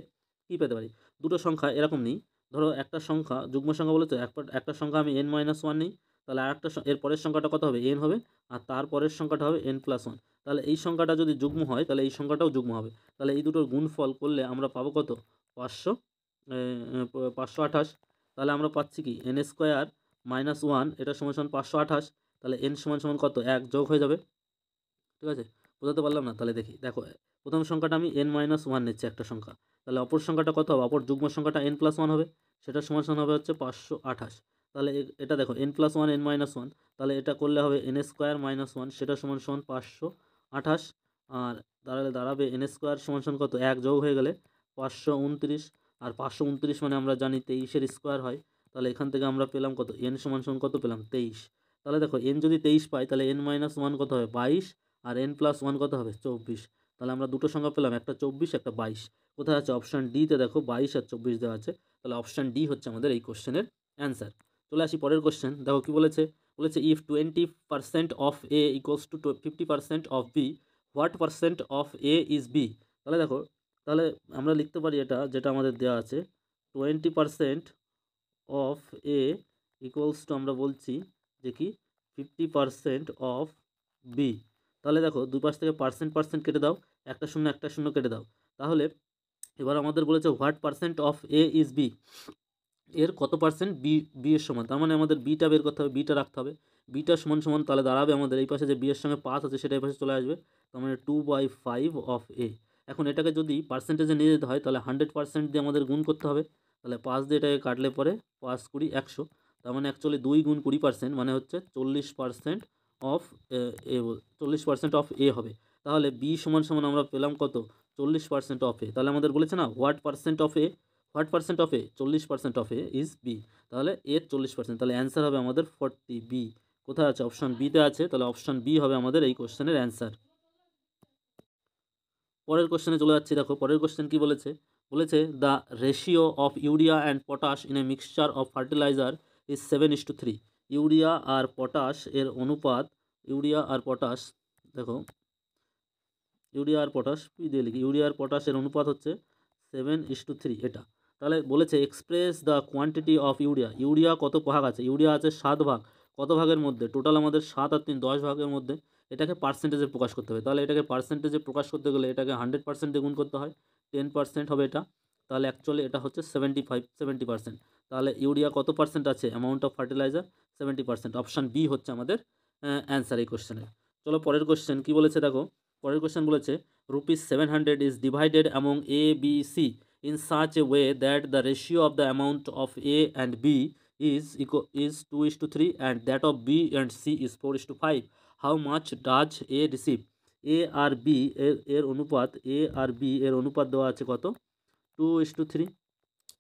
কী পেতে পারি, দুটো সংখ্যা এরকম নিই, ধরো একটা সংখ্যা যুগ্ম সংখ্যা বলে তো একটা সংখ্যা আমি n-1 নিই, তাহলে আরেকটা এর পরের সংখ্যাটা কত হবে n হবে, আর তার পরের সংখ্যাটা হবে n+1, তাহলে এই সংখ্যাটা যদি যুগ্ম হয় তাহলে এই সংখ্যাটাও যুগ্ম হবে, তাহলে এই দুটোর গুণফল করলে আমরা পাবো কত 528, তাহলে আমরা পাচ্ছি কি n² - 1 এটা সমান 528, তাহলে n সমান কত 1 যোগ হয়ে যাবে, ঠিক আছে। বোঝাতে পারলাম না, তাহলে দেখো প্রথম সংখ্যাটা আমি n-1 নিচ্ছি একটা সংখ্যা, তাহলে অপর সংখ্যাটা কত হবে, অপর যুগ্ম সংখ্যাটা n+1 হবে, সেটা সমান হবে হচ্ছে 528, তাহলে এটা দেখো n+1 n-1, তাহলে এটা করলে হবে n² - 1 সেটা সমান 528, আর দাঁড়াবে n² সমান কত 1 যোগ হয়ে গেলে 529, আর 529 মানে আমরা জানি 23-এর স্কোয়ার হয়, তাহলে এখান থেকে আমরা পেলাম কত n সমান কত পেলাম 23, তাহলে দেখো n যদি 23 পাই তাহলে n-1 কত হবে 22, আর n+1 কত হবে 24, তাহলে আমরা দুটো সংখ্যা পেলাম, একটা 24 একটা 22, কোথায় আছে অপশান ডিতে দেখো 22 আর 24 দেওয়া আছে, তাহলে অপশান ডি হচ্ছে আমাদের এই কোশ্চেনের অ্যান্সার। চলে আসি পরের কোশ্চেন, দেখো কি বলেছে if 20% of A equals to 50% of B, what percent of A is B. তাহলে দেখো তাহলে আমরা লিখতে পারি এটা যেটা আমাদের দেওয়া আছে 20% অফ এ ইকুয়ালস টু আমরা বলছি যে কি 50% অফ বি। তাহলে দেখো দুই পাশ থেকে পার্সেন্ট কেটে দাও, একটা শূন্য কেটে দাও, তাহলে এবার আমাদের বলেছে what percent of A is B, এর কত পার্সেন্ট বি এর সমান, তার মানে আমাদের বিটা বের করতে হবে, বিটা রাখতে হবে, বিটা সমান সমান তাহলে দাঁড়াবে আমাদের এই পাশে যে বি এর সঙ্গে 5 আছে সেটা এই পাশে চলে আসবে, তার মানে 2/5 অফ এ। এখন এটাকে যদি পার্সেন্টেজে নিয়ে যেতে হয় তাহলে 100% দিয়ে আমাদের গুণ করতে হবে, তাহলে 5 দিয়ে এটাকে কাটলে পরে 5 20 100, তার মানে অ্যাকচুয়ালি 2 গুণ 20% মানে হচ্ছে 40% অফ এ, 40% অফ এ হবে। তাহলে বি সমান সমান আমরা পেলাম কত, 40% অফ এ। তাহলে আমাদের বলেছে না what percent of A, what percent of A, 40% of A is B. তাহলে এর 40%, তাহলে অ্যান্সার হবে আমাদের 40 বি। কোথায় আছে, অপশন বিতে আছে, তাহলে অপশন বি হবে আমাদের এই কোশ্চেনের অ্যান্সার। পরের কোশ্চেনে চলে যাচ্ছি, দেখো পরের কোশ্চেন কি বলেছে, বলেছে the ratio of urea and potash in a mixture of fertilizer is 7:3। Urea আর পটাশ এর অনুপাত, ইউরিয়া আর পটাশ, দেখো ইউরিয়া আর পটাশ পি দিয়ে লিখি, ইউরিয়া আর পটাশের অনুপাত হচ্ছে 7:3 এটা। তাহলে বলেছে express the quantity of urea, urea কত ভাগ আছে, ইউরিয়া আছে 7 ভাগ, কত ভাগের মধ্যে, টোটাল আমাদের 7 আর 3 10 ভাগের মধ্যে, এটাকে পার্সেন্টেজে প্রকাশ করতে হবে। তাহলে এটাকে পার্সেন্টেজে প্রকাশ করতে গেলে এটাকে 100% দিয়ে গুণ করতে হয়, 10% হবে এটা, তাহলে অ্যাকচুয়ালি এটা হচ্ছে 70%। তাহলে ইউরিয়া কত পার্সেন্ট আছে, amount of fertilizer 70%। Option B হচ্ছে আমাদের অ্যান্সার এই কোশ্চেনের। চলো পরের কোশ্চেন কি বলেছে দেখো, পরের কোশ্চেন বলেছে ₹700 is divided among A, B, C in such a way that the ratio of the amount of A and B is 2:3 and that of B and C is 4:5. How much does A receive? A R B এর অনুপাত, A R B এর অনুপাত দেওয়া আছে কত, 2:3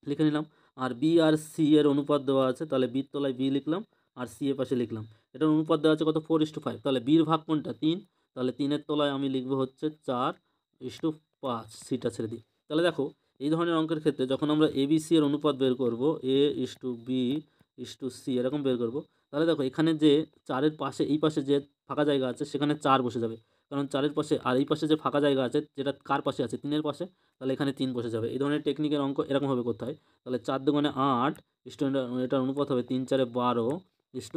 লিখে নিলাম। আর B আর C এর অনুপাত দেওয়া আছে, তাহলে বির তলায় বি লিখলাম আর সি এর পাশে লিখলাম। এটার অনুপাত দেওয়া আছে কত, 4:5। তাহলে বির ভাগ কোনটা, 3, তাহলে 3-এর তলায় আমি লিখবো হচ্ছে 4:5, সিটা ছেড়ে দিই। তাহলে দেখো এই ধরনের অঙ্কের ক্ষেত্রে যখন আমরা এ বি সি এর অনুপাত বের করব, A:B:C এরকম বের করব, তাহলে দেখো এখানে যে 4-এর পাশে এই পাশে যে ফাঁকা জায়গা আছে সেখানে 4 বসে যাবে, কারণ 4-এর পাশে আর এই পাশে যে ফাঁকা জায়গা আছে যেটা কার পাশে আছে, 3-এর পাশে, তাহলে এখানে 3 বসে যাবে। এই ধরনের টেকনিকের অঙ্ক এরকমভাবে করতে হয়। তাহলে 4 দুগুণে 8, এটার অনুপাত হবে 3-4 12,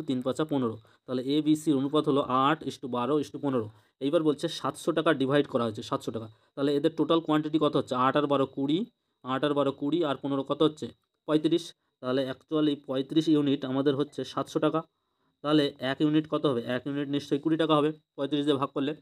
3-5 15। তাহলে এ বি সির অনুপাত হলো 8:12:15। এইবার বলছে 700 টাকা ডিভাইড করা হয়েছে, 700 টাকা। তাহলে এদের টোটাল কোয়ান্টিটি কত হচ্ছে, 8 আর 12 20, 8 আর 12 20 আর 15 কত হচ্ছে 35। তাহলে অ্যাকচুয়ালি 35 ইউনিট আমাদের হচ্ছে 700 টাকা। তাহলে 1 ইউনিট কত হবে, 1 ইউনিট নিশ্চয়ই 20 টাকা হবে 35 দিয়ে ভাগ করলে।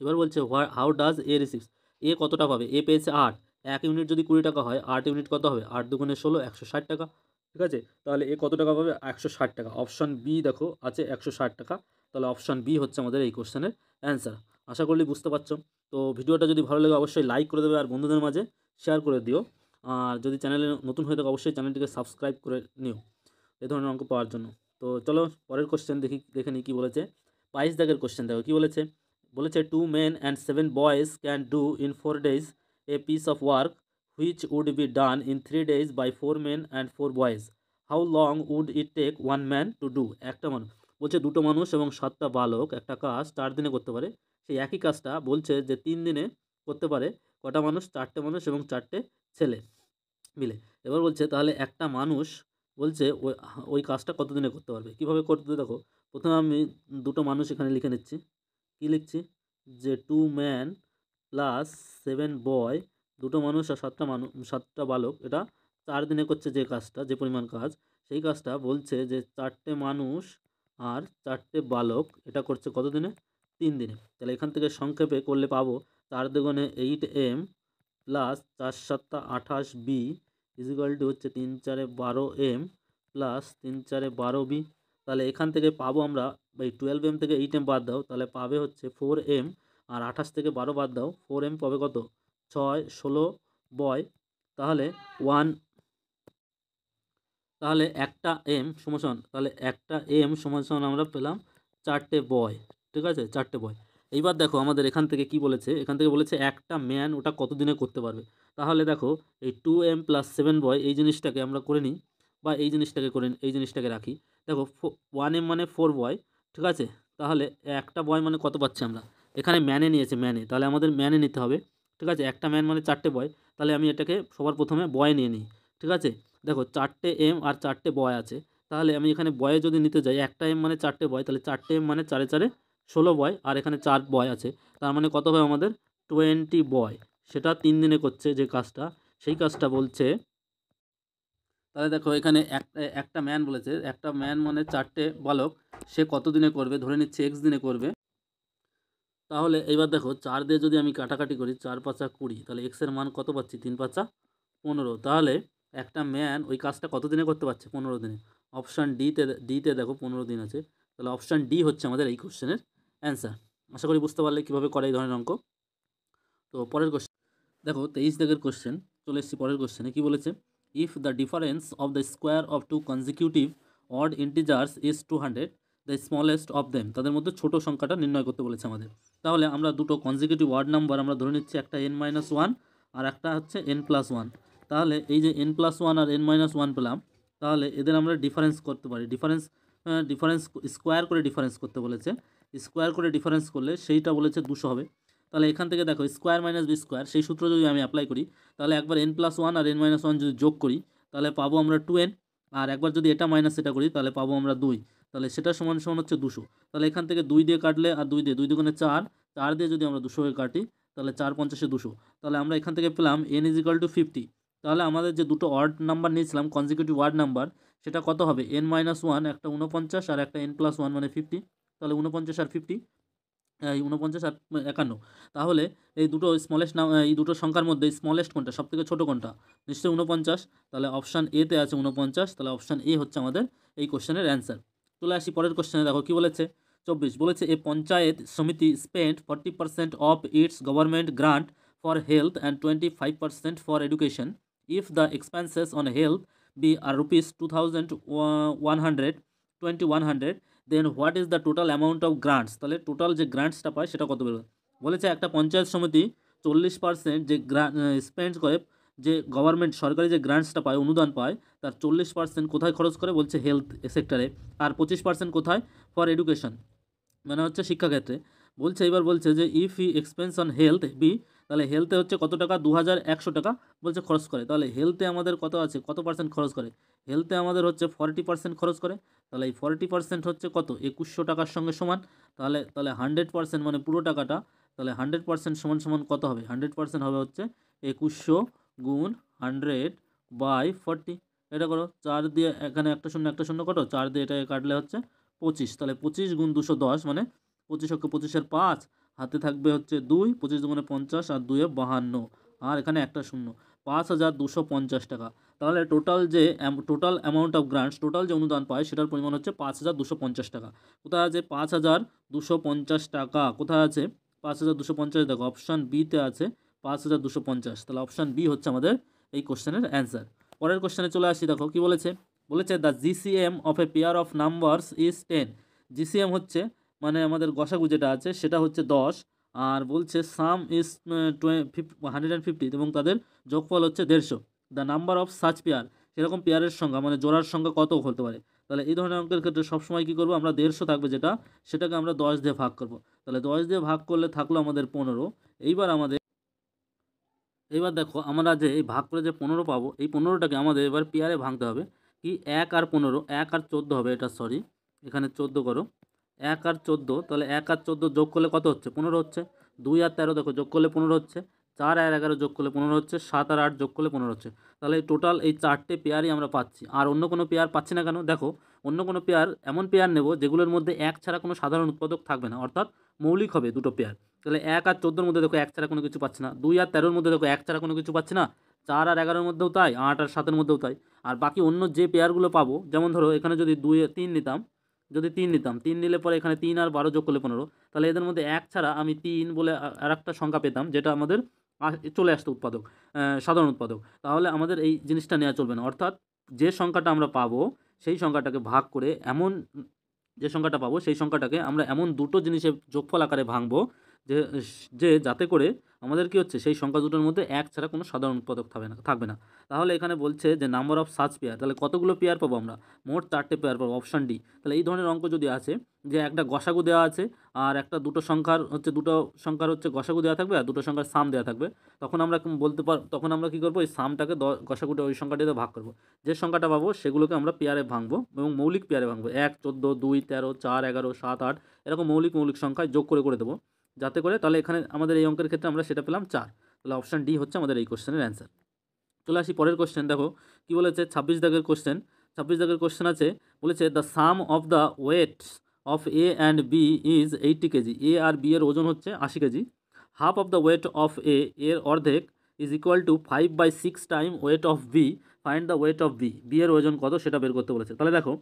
এবার বলছে হাউ ডাজ এ রিসিভস, এ কতটা পাবে, এ পেয়েছে 8, 1 ইউনিট যদি 20 টাকা হয় 8 ইউনিট কত হবে, 8 দুগুণে 16, 160 টাকা। ঠিক আছে, তাহলে এ কত টাকা পাবে, 160 টাকা। অপশান বি দেখো আছে 160 টাকা, তাহলে অপশান বি হচ্ছে আমাদের এই কোশ্চেনের অ্যান্সার। আশা করলে বুঝতে পারছো। তো ভিডিওটা যদি ভালো লাগে অবশ্যই লাইক করে দেবে আর বন্ধুদের মাঝে শেয়ার করে দিও। আর যদি চ্যানেলে নতুন হয়ে থাকে অবশ্যই চ্যানেলটিকে সাবস্ক্রাইব করে নিও এই ধরনের অঙ্ক পাওয়ার জন্য। তো চলো পরের কোশ্চেন দেখে নিই কী বলেছে। 22 দাগের কোশ্চেন দেখো কী বলেছে, বলেছে 2 men and 7 boys can do in 4 days a piece of work which would be done in 3 days by 4 men and 4 boys. How long would it take 1 man to do? একটা মানুষ বলছে, দুটো মানুষ এবং 7টা বালক একটা কাজ 4 দিনে করতে পারে। সেই একই কাজটা বলছে যে 3 দিনে করতে পারে কটা মানুষ, 4টে মানুষ এবং 4টে ছেলে মিলে। এবার বলছে তাহলে একটা মানুষ বলছে ওই কাজটা কত দিনে করতে পারবে, কীভাবে করতে দেখো। প্রথমে আমি দুটো মানুষ এখানে লিখে নিচ্ছি, কী লিখছি, যে 2 ম্যান প্লাস 7 বয়, দুটো মানুষ আর 7টা বালক, এটা 4 দিনে করছে যে কাজটা, যে পরিমাণ কাজ, সেই কাজটা বলছে যে 4টে মানুষ আর 4টে বালক এটা করছে কত দিনে, 3 দিনে। তাহলে এখান থেকে সংক্ষেপে করলে পাবো 4 দুগুণে 8m plus 4 7 28 B is equal two হচ্ছে 3 4 12m প্লাস 3 4 12b। তাহলে এখান থেকে পাবো আমরা এই 12m থেকে 8m বাদ দাও, তাহলে পাবে হচ্ছে 4m, আর 28 থেকে 12 বাদ দাও, 4m পাবে কত, 6 16 বয়। তাহলে তাহলে একটা এম সমান, তাহলে একটা এম সমান আমরা পেলাম 4টে বয়। ঠিক আছে, 4টে বয়। এইবার দেখো আমাদের এখান থেকে কি বলেছে, এখান থেকে বলেছে একটা ম্যান ওটা কত দিনে করতে পারবে। তাহলে দেখো এই 2m প্লাস 7 বয় এই জিনিসটাকে আমরা করে নিই, বা এই জিনিসটাকে রাখি। দেখো 1m মানে 4 বয়, ঠিক আছে। তাহলে একটা বয় মানে কত পাচ্ছি আমরা, এখানে ম্যানে নিয়েছে ম্যানে, তাহলে আমাদের ম্যানে নিতে হবে। ঠিক আছে, একটা ম্যান মানে 4টে বয়, তাহলে আমি এটাকে সবার প্রথমে বয় নিয়ে নিই। ঠিক আছে, দেখো 4টে এম আর 4টে বয় আছে, তাহলে আমি এখানে বয়ে যদি নিতে যাই, একটা এম মানে 4টে বয়, তাহলে 4টে এম মানে 4 4 16 বয়, আর এখানে 4 বয় আছে, তার মানে কত হবে আমাদের 20 বয়। সেটা 3 দিনে করছে যে কাজটা, সেই কাজটা বলছে তাহলে দেখো এখানে একটা ম্যান বলেছে, একটা ম্যান মানে 4টে বালক, সে কত দিনে করবে, ধরে নিচ্ছে x দিনে করবে। তাহলে এবার দেখো 4 দিয়ে যদি আমি কাটাকাটি করি, 4 পাঁচা 20, তাহলে x এর মান কত পাচ্ছি, 3 পাঁচা 15। তাহলে একটা ম্যান ওই কাজটা কত দিনে করতে পারছে, 15 দিনে। অপশান ডিতে দেখো 15 দিন আছে, তাহলে অপশান ডি হচ্ছে আমাদের এই কোশ্চেনের অ্যান্সার। আশা করি বুঝতে পারলে কীভাবে করে এই ধরনের অঙ্ক। তো পরের কোশ্চেন দেখো 23 দাগের কোশ্চেন, চলে এসেছি পরের কোশ্চেনে। কী বলেছে, if the difference of the square of two consecutive odd integers is 200, the smallest of them, তাদের মধ্যে ছোট সংখ্যাটা নির্ণয় করতে বলেছে আমাদের। তাহলে আমরা দুটো কনজিকিউটিভ ওয়ার্ড নাম্বার আমরা ধরে নিচ্ছি, একটা n-1 আর একটা হচ্ছে n+1। তাহলে এই যে n+1 আর n-1 পেলাম, তাহলে এদের আমরা ডিফারেন্স করতে পারি। ডিফারেন্স স্কোয়ার করে ডিফারেন্স করতে বলেছে। স্কোয়ার করে ডিফারেন্স করলে সেইটা বলেছে 200 হবে। তাহলে এখান থেকে দেখো স্কোয়ার মাইনাস বি স্কোয়ার, সেই সূত্র যদি আমি অ্যাপ্লাই করি, তাহলে একবার n+1 আর n-1 যদি যোগ করি, তাহলে পাবো আমরা 2n। আর একবার যদি এটা মাইনাস এটা করি, তাহলে পাবো আমরা 2। তাহলে সেটা সমান সমান হচ্ছে 200। তাহলে এখান থেকে 2 দিয়ে কাটলে আর 2 দিয়ে 2 দুগুণে 4, 4 দিয়ে যদি আমরা 200 কাটি, তাহলে 4 পঞ্চাশে 200। তাহলে আমরা এখান থেকে পেলাম n=50। তাহলে আমাদের যে দুটো ওয়ার্ড নাম্বার নিয়েছিলাম কনজিকিউটিভ ওয়ার্ড নাম্বার, সেটা কত হবে, n-1 একটা 49 আর একটা n+1 মানে 50। তাহলে 49 আর 50, এই 49 আর 51। তাহলে এই দুটো স্মলেস্ট এই দুটো সংখ্যার মধ্যে স্মলেস্ট কোনটা, সবথেকে ছোটো কোনটা, নিশ্চয়ই 49। তাহলে অপশান এতে আছে 49, তাহলে অপশান এ হচ্ছে আমাদের এই কোশ্চেনের অ্যান্সার। চলে আসি পরের কোশ্চেনে, দেখো কী বলেছে। 24 বলেছে, a panchayat samiti spend 40% of its government grant for health and 25% for education. If the expenses on health be are rupees 2100, then what is the total amount of grants, তাহলে টোটাল যে গ্রান্টসটা পায় সেটা কত বেরোবে। বলেছে একটা পঞ্চায়েত সমিতি 40% যে স্পেন্ড করে, যে গভর্নমেন্ট সরকারি যে গ্রান্টসটা পায়, অনুদান পায়, তার 40% কোথায় খরচ করে, বলছে হেলথ সেক্টরে, আর 25% কোথায়, ফর এডুকেশন, মানে হচ্ছে শিক্ষাক্ষেত্রে। বলছে এবার বলছে যে if the expense on health be, তাহলে হেলথে হচ্ছে কত টাকা, 2100 টাকা বলছে খরচ করে। তাহলে হেলথে আমাদের কত আছে, কত পার্সেন্ট খরচ করে, হেলথে আমাদের হচ্ছে 40% খরচ করে। তাহলে এই 40% হচ্ছে কত, 2100 টাকার সঙ্গে সমান। তাহলে তাহলে 100% মানে পুরো টাকাটা, তাহলে 100% সমান সমান কত হবে, 100% হবে হচ্ছে 2100 গুণ 100/40। এটা করো 4 দিয়ে, এখানে একটা শূন্য একটা শূন্য কত, 4 দিয়ে এটাকে কাটলে হচ্ছে 25। তাহলে 25 গুণ 210 মানে 25 5, হাতে থাকবে হচ্ছে 2, 25 দুগুণে 50 আর 2 52, আর এখানে একটা শূন্য, 5250 টাকা। তাহলে total amount of grants, total যে অনুদান পায় সেটার পরিমাণ হচ্ছে 5250 টাকা। কোথায় আছে 5250 টাকা, কোথায় আছে 5250, দেখো অপশান বিতে আছে 5250। তাহলে অপশান বি হচ্ছে আমাদের এই কোশ্চেনের অ্যান্সার। পরের কোশ্চেনে চলে আসি, দেখো কি বলেছে। বলেছে the GCM of a pair of numbers is 10। GCM হচ্ছে মানে আমাদের গসাগু যেটা আছে সেটা হচ্ছে 10, আর বলছে সাম ইজ 150 এবং তাদের যোগফল হচ্ছে 150। The number of such pair, সেরকম পেয়ারের সংখ্যা মানে জোড়ার সংখ্যা কত হতে পারে। তাহলে এই ধরনের অঙ্কের ক্ষেত্রে সবসময় কী করবো আমরা, 150 থাকবে যেটা, সেটাকে আমরা 10 দিয়ে ভাগ করব। তাহলে 10 দিয়ে ভাগ করলে থাকলো আমাদের 15। এইবার দেখো আমরা যে এই ভাগ করে যে 15 পাবো, এই 15টাকে আমাদের এবার পেয়ারে ভাঙতে হবে। কি 1 আর 15, 1 আর 14 হবে, এটা সরি এখানে 14 করো, 1 আর 14, তাহলে 1 আর 14 যোগ করলে কত হচ্ছে, 15 হচ্ছে। 2 আর 13 দেখো যোগ করলে 15 হচ্ছে। 4 আর 11 যোগ করলে 15 হচ্ছে। 7 আর 8 যোগ করলে 15 হচ্ছে। তাহলে টোটাল এই 4টে পেয়ারই আমরা পাচ্ছি। আর অন্য কোনো পেয়ার পাচ্ছি না কেন, দেখো অন্য কোনো পেয়ার, এমন পেয়ার নেব যেগুলোর মধ্যে 1 ছাড়া কোনো সাধারণ উৎপাদক থাকবে না, অর্থাৎ মৌলিক হবে দুটো পেয়ার। তাহলে 1 আর 14-র মধ্যে দেখো 1 ছাড়া কোনো কিছু পাচ্ছি না। 2 আর 13-র মধ্যে দেখো 1 ছাড়া কোনো কিছু পাচ্ছি না। 4 আর 11-র মধ্যেও তাই, 8 আর 7-এর মধ্যেও তাই। আর বাকি অন্য যে পেয়ারগুলো পাবো, যেমন ধরো এখানে যদি 3 নিতাম, যদি 3 নিতাম, 3 নিলে পরে এখানে 3 আর 12 যোগ করলে 15, তাহলে এদের মধ্যে 1 ছাড়া আমি 3 বলে আরেকটা সংখ্যা পেতাম, যেটা আমাদের চলে আসতো উৎপাদক, সাধারণ উৎপাদক। তাহলে আমাদের এই জিনিসটা নেওয়া চলবে না, অর্থাৎ যে সংখ্যাটা আমরা পাবো সেই সংখ্যাটাকে ভাগ করে এমন, যে সংখ্যাটা পাবো সেই সংখ্যাটাকে আমরা এমন দুটো জিনিসের যোগফল আকারে ভাঙবো যে যাতে করে আমাদের কি হচ্ছে, সেই সংখ্যা দুটোর মধ্যে 1 ছাড়া কোনো সাধারণ উৎপাদক থাকবে না। তাহলে এখানে বলছে যে নাম্বার অফ সাচ পেয়ার, তাহলে কতগুলো পেয়ার পাবো আমরা, মোট 4টে পেয়ার পাবো, অপশান ডি। তাহলে এই ধরনের অঙ্ক যদি আছে যে একটা গসাগু দেওয়া আছে, আর একটা দুটো সংখ্যার হচ্ছে গসাগু দেওয়া থাকবে, আর দুটো সংখ্যার সাম দেওয়া থাকবে, তখন আমরা তখন আমরা কী করবো, এই সামটাকে গসাগুটা ওই সংখ্যাটিতে ভাগ করবো। যে সংখ্যাটা পাবো সেগুলোকে আমরা পেয়ারে ভাঙবো এবং মৌলিক পেয়ারে ভাঙবো। 1, 14, 2, 13, 4, 11, 7, 8 এরকম মৌলিক সংখ্যায় যোগ করে দেবো, যাতে করে তাহলে এখানে আমাদের এই অঙ্কের ক্ষেত্রে আমরা সেটা পেলাম 4। তাহলে অপশান ডি হচ্ছে আমাদের এই কোশ্চেনের অ্যান্সার। চলে আসি পরের কোশ্চেন। দেখো কি বলেছে 26 দাগের কোশ্চেন। 26 দাগের কোশ্চেন আছে, বলেছে the sum of the weights of A and B is 80 kg. A আর বি এর ওজন হচ্ছে 80 kg. Half of the weight of A, এর অর্ধেক, is equal to 5/6 time weight of B, find the weight of B. B এর ওজন কত সেটা বের করতে বলেছে। তাহলে দেখো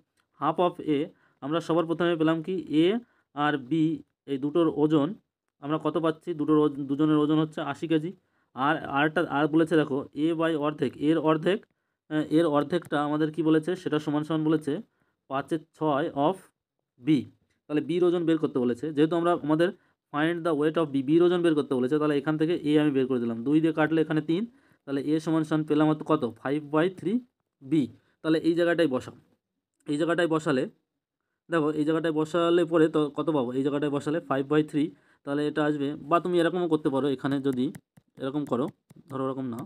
হাফ অফ এ, আমরা সবার প্রথমে পেলাম কি এ আর বি, এই দুটোর ওজন আমরা কত পাচ্ছি, দুজনের ওজন হচ্ছে 80 কেজি। আর বলেছে দেখো এ বাই অর্ধেক, এর অর্ধেকটা আমাদের কি বলেছে, সেটা সমান সমান বলেছে 5/6 অফ বি। তাহলে বির ওজন বের করতে বলেছে, যেহেতু আমাদের find the weight of B, বির ওজন বের করতে বলেছে, তাহলে এখান থেকে এ আমি বের করে দিলাম, 2 দিয়ে কাটলে এখানে 3, তাহলে এ সমান সমান পেলাম কত 5/3 বি। তাহলে এই জায়গাটাই বসাও, এই জায়গাটায় বসালে দেখো এই জায়গাটায় বসালে পরে তো কত পাবো, এই জায়গাটায় বসালে 5/3, তাহলে এটা আসবে। বা তুমি এরকমও করতে পারো, এখানে যদি এরকম করো, ধরো এরকম না,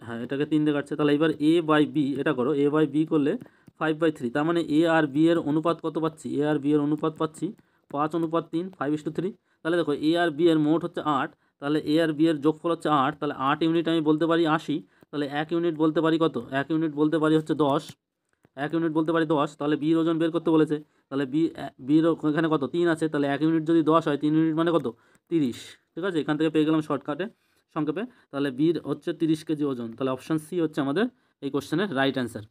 হ্যাঁ এটাকে 3 দিয়ে কাটছে, তাহলে এবার এ বাই বি, এটা করো এ বাই বি করলে 5/3, তার মানে এ আর বি এর অনুপাত কত পাচ্ছি, এ আর বি এর অনুপাত পাচ্ছি 5:3, 5:3। তাহলে দেখো এ আর বি এর মোট হচ্ছে 8, তাহলে এ আর বি এর যোগফল হচ্ছে 8, তাহলে 8 ইউনিট আমি বলতে পারি 80, তাহলে 1 ইউনিট বলতে পারি কত, 1 ইউনিট বলতে পারি হচ্ছে 10, 1 ইউনিট বলতে পারি 10। তাহলে বির ওজন বের করতে বলেছে, তাহলে বির এখানে কত 3 আছে, তাহলে 1 ইউনিট যদি 10 হয়, 3 ইউনিট মানে কত 30। ঠিক আছে, এখান থেকে পেয়ে গেলাম শর্টকাটে সংক্ষেপে, তাহলে বির হচ্ছে 30 কেজি ওজন। তাহলে অপশান সি হচ্ছে আমাদের এই কোশ্চেনের রাইট অ্যান্সার।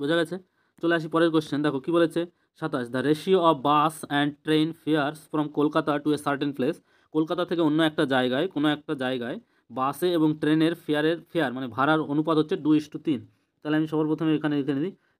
বোঝা গেছে। চলে আসি পরের কোশ্চেন। দেখো কি বলেছে 27, the ratio of bus and train fares from Kolkata to a certain place. Kolkata থেকে অন্য একটা জায়গায়, কোনো একটা জায়গায় বাসে এবং ট্রেনের ফেয়ার মানে ভাড়ার অনুপাত হচ্ছে 2:3। তাহলে আমি সবার প্রথমে এখানে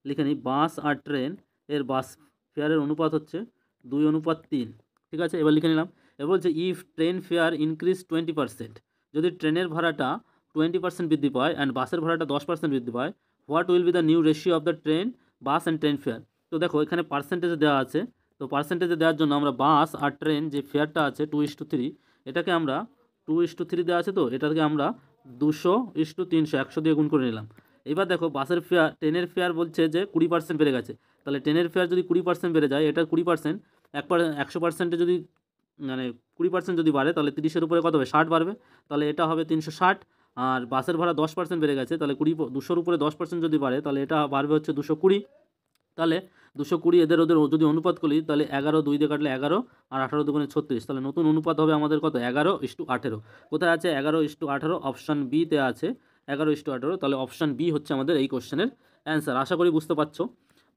লিখে নিই বাস আর ট্রেন এর বাস ফেয়ারের অনুপাত হচ্ছে 2:3। ঠিক আছে, এবার লিখে নিলাম। এবার বলছে ইফ ট্রেন ফেয়ার ইনক্রিজ 20%, যদি ট্রেনের ভাড়াটা 20% বৃদ্ধি পায় অ্যান্ড বাসের ভাড়াটা 10% বৃদ্ধি পায়, what will be the new ratio of the train bus and train fair. তো দেখো এখানে পার্সেন্টেজে দেওয়া আছে, তো পার্সেন্টেজে দেওয়ার জন্য আমরা বাস আর ট্রেন যে ফেয়ারটা আছে 2:3, এটাকে আমরা 2:3 দেওয়া আছে, তো এটাকে আমরা 200:300 100 দিয়ে গুণ করে নিলাম। এবার দেখো বাসের ফেয়ার, ট্রেনের ফেয়ার বলছে যে 20% বেড়ে গেছে, তাহলে ট্রেনের ফেয়ার যদি 20% বেড়ে যায়, এটা 20%, 100%-এ যদি মানে 20% যদি বাড়ে, তাহলে 30-এর উপরে কত হবে 60 বাড়বে, তাহলে এটা হবে 360। আর বাসের ভাড়া 10% বেড়ে গেছে, তাহলে 200-র উপরে 10% যদি বাড়ে, তাহলে এটা বাড়বে হচ্ছে 220। তাহলে 220 ওদের যদি অনুপাত করি, তাহলে 11, 2 দিয়ে কাটলে 11, আর 18 দুগুণে 36, তাহলে নতুন অনুপাত হবে আমাদের কত 11:18। কোথায় আছে 11:18, অপশান বিতে আছে 11:18। তাহলে অপশান বি হচ্ছে আমাদের এই কোশ্চেনের অ্যান্সার। আশা করি বুঝতে পারছো।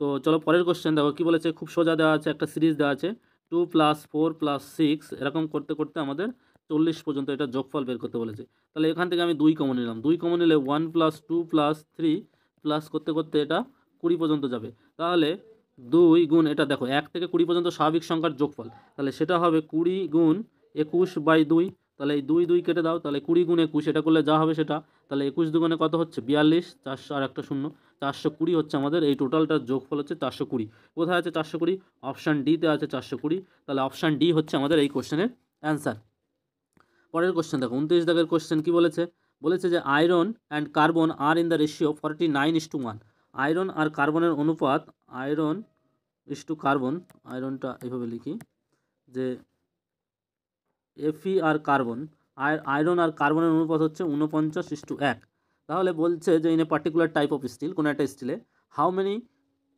তো চলো পরের কোশ্চেন। দেখো কী বলেছে, খুব সোজা দেওয়া আছে, একটা সিরিজ দেওয়া আছে 2 + 4 + 6, এরকম করতে করতে আমাদের 40 পর্যন্ত এটা যোগফল বের করতে বলেছে। তাহলে এখান থেকে আমি 2 কমন নিলাম, 2 কমন নিলে 1 + 2 + 3 প্লাস করতে করতে এটা 20 পর্যন্ত যাবে। তাহলে 2 গুণ এটা দেখো 1 থেকে 20 পর্যন্ত স্বাভাবিক সংখ্যার যোগফল, তাহলে সেটা হবে 20 গুণ 21/2। তাহলে এই 2 2 কেটে দাও, তাহলে 20 গুণ 21, এটা করলে যা হবে সেটা, তাহলে 21 দুগুণে কত হচ্ছে 42, 400 আর একটা শূন্য, 420 হচ্ছে আমাদের এই টোটালটার যোগফল হচ্ছে 420। কোথায় আছে 420, অপশান ডিতে আছে 420। তাহলে অপশান ডি হচ্ছে আমাদের এই কোশ্চেনের অ্যান্সার। পরের কোশ্চেন দেখো 29 দাগের কোশ্চেন কি বলেছে, বলেছে যে iron and carbon are in the ratio 49:1। Iron আর কার্বনের অনুপাত, আয়রন কার্বন, আয়রনটা এইভাবে লিখি যে এফি আর কার্বন, আয়রন আর কার্বনের অনুপাত হচ্ছে 49:1। তাহলে বলছে যে in a particular type of steel, কোনো একটা স্টিলে how many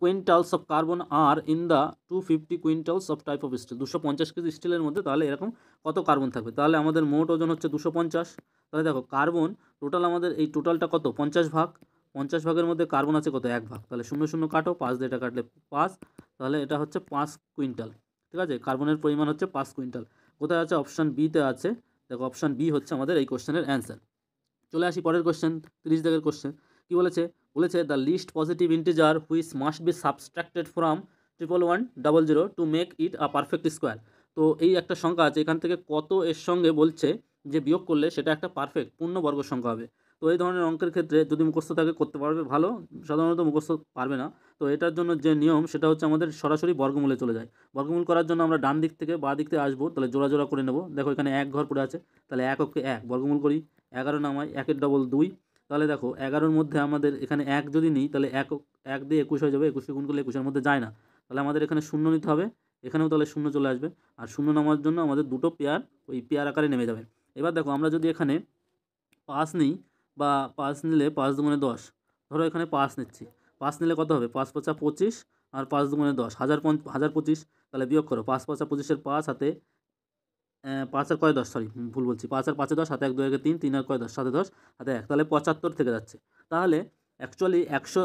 quintals of carbon are in the 250 quintals of type of steel. 250 kg স্টিলের মধ্যে তাহলে এরকম কত কার্বন থাকবে, তাহলে আমাদের মোট ওজন হচ্ছে 250। তাহলে দেখো কার্বন টোটাল আমাদের এই টোটালটা কত 50 ভাগ, 50 ভাগের মধ্যে কার্বন আছে কত 1 ভাগ, তাহলে 0 0 কাটো, 5 দিয়ে এটা কাটলে 5, তাহলে এটা হচ্ছে 5 কুইন্টাল। ঠিক আছে, কার্বনের পরিমাণ হচ্ছে 5 কুইন্টাল। কোথায় আছে অপশান বিতে আছে, দেখো অপশান বি হচ্ছে আমাদের এই কোশ্চেনের অ্যান্সার। চলে আসি পরের কোশ্চেন 30 দাগের কোশ্চেন কি বলেছে, বলেছে the least positive integer which must be subtracted from 11100 to make it a perfect square. তো এই একটা সংখ্যা আছে, এখান থেকে কত এর সঙ্গে বলছে যে বিয়োগ করলে সেটা একটা পারফেক্ট পূর্ণবর্গ সংখ্যা হবে। তো এই ধরনের অঙ্কের ক্ষেত্রে যদি মুখস্থ থাকে করতে পারবে ভালো, সাধারণত মুখস্থ পারবে না। তো এটার জন্য যে নিয়ম সেটা হচ্ছে আমাদের সরাসরি বর্গমূলে চলে যায়। বর্গমূল করার জন্য আমরা ডান দিক থেকে বাঁ দিক থেকে আসবো, তাহলে জোড়া জোড়া করে নেব। দেখো এখানে 1 ঘর পড়ে আছে, তাহলে 1 অক্ষে 1 বর্গমূল করি, 11 নামাই, 1 ডবল 2। তাহলে দেখো 11-র মধ্যে আমাদের এখানে 1 যদি নিই, তাহলে 1 দিয়ে 21 হয়ে যাবে, 21কে গুণ করলে 21-এর মধ্যে যায় না, তাহলে আমাদের এখানে 0 নিতে হবে, এখানেও তাহলে 0 চলে আসবে। আর 0 নামার জন্য আমাদের দুটো পেয়ার ওই পেয়ার আকারে নেমে যাবে। এবার দেখো আমরা যদি এখানে 5 নিই, বা 5 নিলে 5 দুগুণে 10, ধরো এখানে 5 নিচ্ছি, 5 নিলে কত হবে, 5 5 25 আর 5 দুগুণে 10, 1025, তাহলে বিয়োগ করো, 5 5 25-এর 5 হাতে 5 আর কয় 10, সরি ভুল বলছি, 5 আর 5-এ 10, হাতে 1 2 একে 3, 3 আর কয় 10, 7 10, হাতে 1, তাহলে 75 থেকে যাচ্ছে। তাহলে অ্যাকচুয়ালি 100,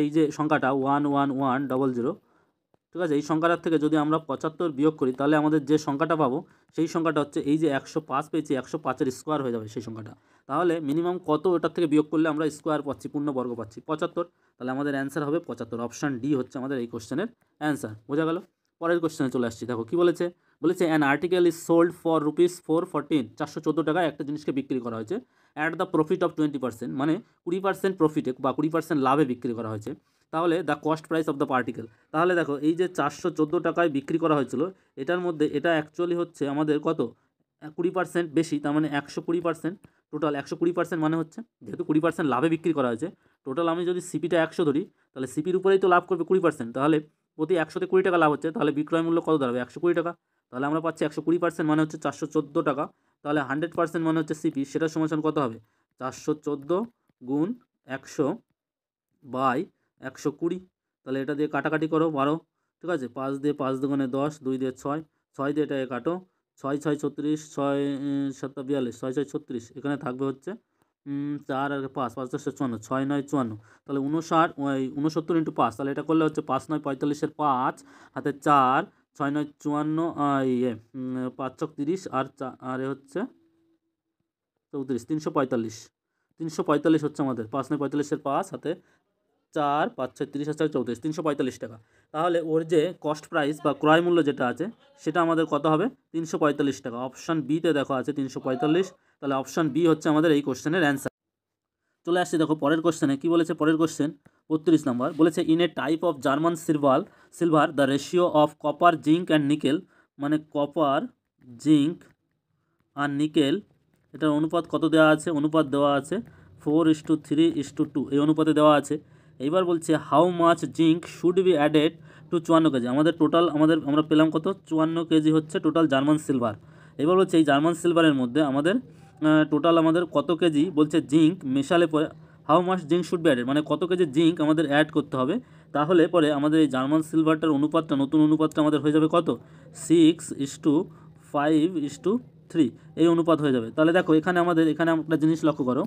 এই যে সংখ্যাটা 11100, ঠিক আছে, এই সংখ্যাটার থেকে যদি আমরা 75 বিয়োগ করি তাহলে আমাদের যে সংখ্যাটা পাবো সেই সংখ্যাটা হচ্ছে এই যে 105 পেয়েছি, 105-এর স্কোয়ার হয়ে যাবে সেই সংখ্যাটা। তাহলে মিনিমাম কত ওটার থেকে বিয়োগ করলে আমরা স্কোয়ার পাচ্ছি, পূর্ণবর্গ পাচ্ছি, 75। তাহলে আমাদের অ্যান্সার হবে 75, অপশান ডি হচ্ছে আমাদের এই কোশ্চেনের অ্যান্সার। বোঝা গেল? পরের কোশ্চেনে চলে আসছি, দেখো কী বলেছে। বলেছে an article is sold for rupees 414, 414 টাকায় একটা জিনিসকে বিক্রি করা হয়েছে, অ্যাট দ্য প্রফিট অফ 20%, মানে 20% প্রফিটে বা 20% লাভে বিক্রি করা হয়েছে। তাহলে the cost price of the particle. তাহলে দেখো এই যে 414 টাকায় বিক্রি করা হয়েছিল, এটার মধ্যে এটা অ্যাকচুয়ালি হচ্ছে আমাদের কত, 20% বেশি, তার মানে 120%, টোটাল 120% মানে হচ্ছে যেহেতু 20% লাভে বিক্রি করা হয়েছে, টোটাল আমি যদি সিপিটা 100 ধরি, তাহলে সিপির উপরেই তো লাভ করবে 20%, তাহলে প্রতি 100-তে 20 টাকা লাভ হচ্ছে, তাহলে বিক্রয় মূল্য কত দাঁড়াবে, 120 টাকা। তাহলে আমরা পাচ্ছি 120% মানে হচ্ছে 414 টাকা, তাহলে 100% মানে হচ্ছে সিপি, সেটার সমান কত হবে, 414 গুণ 100 বাই 120। তাহলে এটা দিয়ে কাটাকাটি করো 12, ঠিক আছে, 5 দিয়ে 5 দুগুণে 10, 2 দিয়ে 6, 6 দিয়ে এটাকে কাটো, 6 6 36, 6 7 42, 6 6 36, এখানে থাকবে হচ্ছে 4 আর 5, 5 10 54, 6 9 54, তাহলে 69 ইন্টু 5, তাহলে এটা করলে হচ্ছে 5 9 45-এর 5 হাতে 4, 6 9 54, 5 ছক 30 আর হচ্ছে 34, 345, 345 হচ্ছে আমাদের 5 9 45-এর 5 হাতে 4 5 6 30 আর 4 34, 345 টাকা। তাহলে ওর যে কস্ট প্রাইস বা ক্রয় মূল্য যেটা আছে সেটা আমাদের কত হবে, 345 টাকা। অপশান বিতে দেখো আছে 345, তাহলে অপশান বি হচ্ছে আমাদের এই কোশ্চেনের অ্যান্সার। চলে আসছে দেখো পরের কোশ্চেনে কী বলেছে। পরের কোশ্চেন 32 নম্বর, বলেছে in A type of German silver the ratio of copper zinc and nickel, মানে কপার জিঙ্ক আর নিকেল, এটার অনুপাত কত দেওয়া আছে, অনুপাত দেওয়া আছে 4:3:2, এই অনুপাতে দেওয়া আছে। এইবার বলছে how much zinc should be added two 54 KG. আমাদের টোটাল আমরা পেলাম কত, 54 কেজি হচ্ছে টোটাল জার্মান সিলভার। এবার বলছে এই জার্মান সিলভারের মধ্যে আমাদের টোটাল আমাদের কত কেজি, বলছে জিঙ্ক মেশালে পরে how much zinc should be added, মানে কত কেজি জিঙ্ক আমাদের অ্যাড করতে হবে, তাহলে পরে আমাদের এই জার্মান সিলভারটার অনুপাতটা, নতুন অনুপাতটা আমাদের হয়ে যাবে কত, 6:5:3, এই অনুপাত হয়ে যাবে। তাহলে দেখো এখানে এখানে একটা জিনিস লক্ষ্য করো,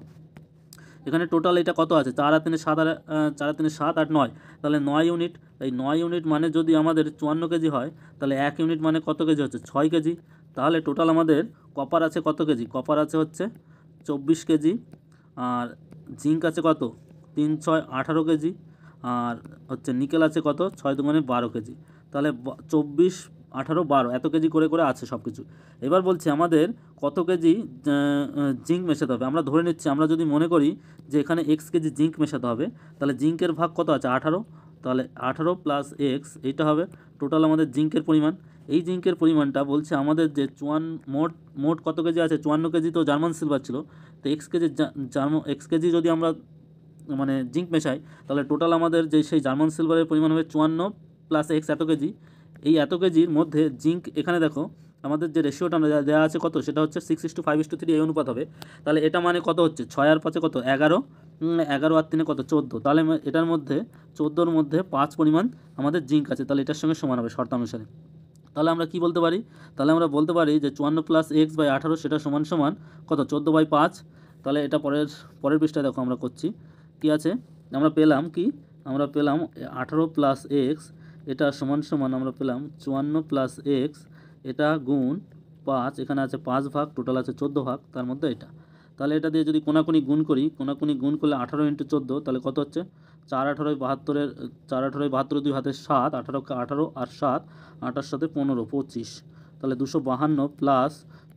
এখানে টোটাল এটা কত আছে, 4 আর 3 7 আর 4 আর 3 7 8 9, তাহলে 9 ইউনিট। এই 9 ইউনিট মানে যদি আমাদের 54 কেজি হয়, তাহলে 1 ইউনিট মানে কত কেজি হচ্ছে, 6 কেজি। তাহলে টোটাল আমাদের কপার আছে কত কেজি, কপার আছে হচ্ছে 24 কেজি, আর জিঙ্ক আছে কত, 3 6 18 কেজি, আর হচ্ছে নিকেল আছে কত, 6 দুগুণে 12 কেজি। তাহলে 24 18 12 এত কেজি করে করে আছে সব কিছু। এবার বলছে আমাদের কত কেজি জিঙ্ক মেশাতে হবে। আমরা ধরে নিচ্ছি, আমরা যদি মনে করি যে এখানে এক্স কেজি জিঙ্ক মেশাতে হবে, তাহলে জিঙ্কের ভাগ কত আছে 18, তাহলে 18 প্লাস এক্স, এইটা হবে টোটাল আমাদের জিঙ্কের পরিমাণ। এই জিঙ্কের পরিমাণটা বলছে আমাদের যে মোট মোট কত কেজি আছে, 54 কেজি তো জার্মান সিলভার ছিল, তো এক্স কেজি যদি আমরা মানে জিঙ্ক মেশাই, তাহলে টোটাল আমাদের যে সেই জার্মান সিলভারের পরিমাণ হবে 54 প্লাস এক্স, এত কেজি। এই এত কেজির মধ্যে জিঙ্ক, এখানে দেখো আমাদের যে রেশিওটা দেওয়া আছে কত, সেটা হচ্ছে 6:5:3, এই অনুপাত হবে। তাহলে এটা মানে কত হচ্ছে, 6 আর 5 কত 11, 11 আর 3 কত 14, তাহলে এটার মধ্যে 14-র মধ্যে 5 পরিমাণ আমাদের জিঙ্ক আছে, তাহলে এটার সঙ্গে সমান হবে শর্তানুসারে। তাহলে আমরা কি বলতে পারি, তাহলে আমরা বলতে পারি যে 54 প্লাস এক্স বাই 18 সেটা সমান সমান কত, 14/5। তাহলে এটা পরের পৃষ্ঠায় দেখো আমরা করছি কি আছে, আমরা পেলাম কি, আমরা পেলাম 18 প্লাস এক্স, এটা সমান সমান আমরা পেলাম 54 প্লাস এক্স, এটা গুণ 5, এখানে আছে 5 ভাগ, টোটাল আছে 14 ভাগ, তার মধ্যে এটা। তাহলে এটা দিয়ে যদি কোনাকুনি গুণ করি, কোনাকুনি গুণ করলে 18 × 14, তাহলে কত হচ্ছে 4 18 72, 4 18 72, 2 হাতে 7, 18 18 আর 7, 8 সাথে 15 25, তাহলে 252 প্লাস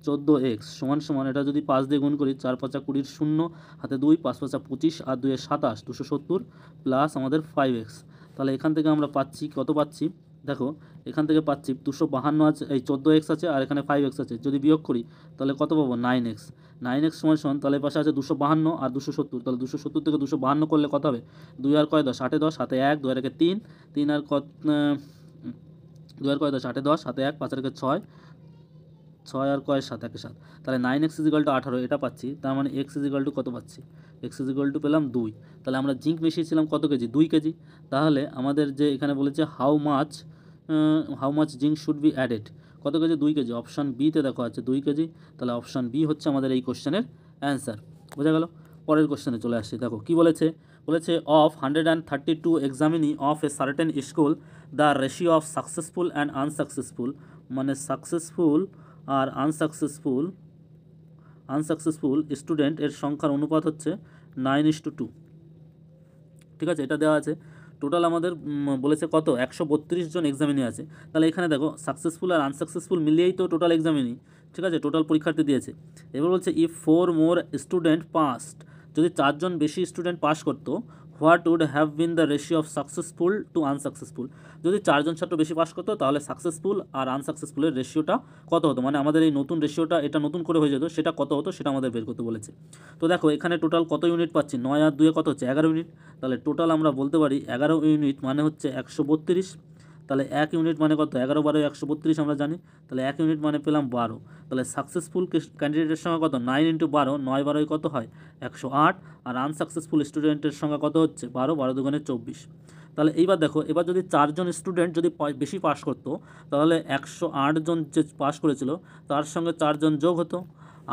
14x সমান সমান, এটা যদি 5 দিয়ে গুণ করি, 4 5 20, 0 হাতে 2, 5 5 25 আর 2 27, 270 প্লাস আমাদের 5x। তাহলে এখান থেকে আমরা পাচ্ছি কত, পাচ্ছি দেখো এখান থেকে পাচ্ছি 252 আছে, এই 14x আছে, আর এখানে 5x আছে, যদি বিয়োগ করি তাহলে কত পাবো, 9x। 9x সমান সমান, তাহলে পাশে আছে 252 আর 270, তাহলে 270 থেকে 252 করলে কত হবে, 2 আর কয় 10, 8 10, হাতে 1, 2 আর 3, 3 আর কত 2 আর কয় 10, 8 10, হাতে 1, 5 আর 6, 6 আর কয় 7, 1 7, তাহলে 9x = 18, এটা পাচ্ছি। তার মানে x = কত পাচ্ছি, এক্স ইজ ইকুয়াল টু পেলাম 2। তাহলে আমরা জিঙ্ক মিশিয়েছিলাম কত কেজি, 2 কেজি। তাহলে আমাদের যে এখানে বলেছে how much zinc should be added, কত কেজি, 2 কেজি। অপশান বিতে দেখো আছে 2 কেজি। তাহলে অপশান বি হচ্ছে আমাদের এই কোশ্চেনের অ্যান্সার। বোঝা গেল? পরের কোশ্চেনে চলে আসছি। দেখো কী বলেছে, of 132 examinee of a certain school the ratio of successful and unsuccessful, মানে সাকসেসফুল আর আনসাকসেসফুল স্টুডেন্ট এর সংখ্যার অনুপাত হচ্ছে 9:2। ঠিক আছে, এটা দেওয়া আছে। টোটাল আমাদের বলেছে কত, 132 জন এক্সামিনি আছে। তাহলে এখানে দেখো সাকসেসফুল আর আনসাকসেসফুল মিলিয়েই তো টোটাল এক্সামিনি, ঠিক আছে, টোটাল পরীক্ষার্থী দিয়েছে। এবার বলছে ইফ 4 মোর স্টুডেন্ট পাসড, যদি 4 জন বেশি স্টুডেন্ট পাস করতো, what would have been the ratio of successful to unsuccessful, যদি 4 জন ছাত্র বেশি পাস করতো তাহলে সাকসেসফুল আর আনসাকসেসফুলের রেশিওটা কত হতো, মানে আমাদের এই নতুন রেশিওটা এটা নতুন করে হয়ে যেত, সেটা কত হতো সেটা আমাদের বের করতে বলেছে। তো দেখো এখানে টোটাল কত ইউনিট পাচ্ছি, 9 আর 2 কত হচ্ছে 11 ইউনিট। তাহলে টোটাল আমরা বলতে পারি 11 ইউনিট মানে হচ্ছে 132। তাহলে 1 ইউনিট মানে কত, 11 12 132 আমরা জানি। তাহলে 1 ইউনিট মানে পেলাম 12। তাহলে সাকসেসফুল ক্যান্ডিডেটের সংখ্যা কত, 9 × 12, 9 12 কত হয় 108। আর আনসাকসেসফুল স্টুডেন্টের সংখ্যা কত হচ্ছে 12, 12 দুগুণে 24। তাহলে এইবার দেখো, এবার যদি 4 জন স্টুডেন্ট যদি বেশি পাস করতো তাহলে 108 জন যে পাস করেছিল তার সঙ্গে 4 জন যোগ হতো।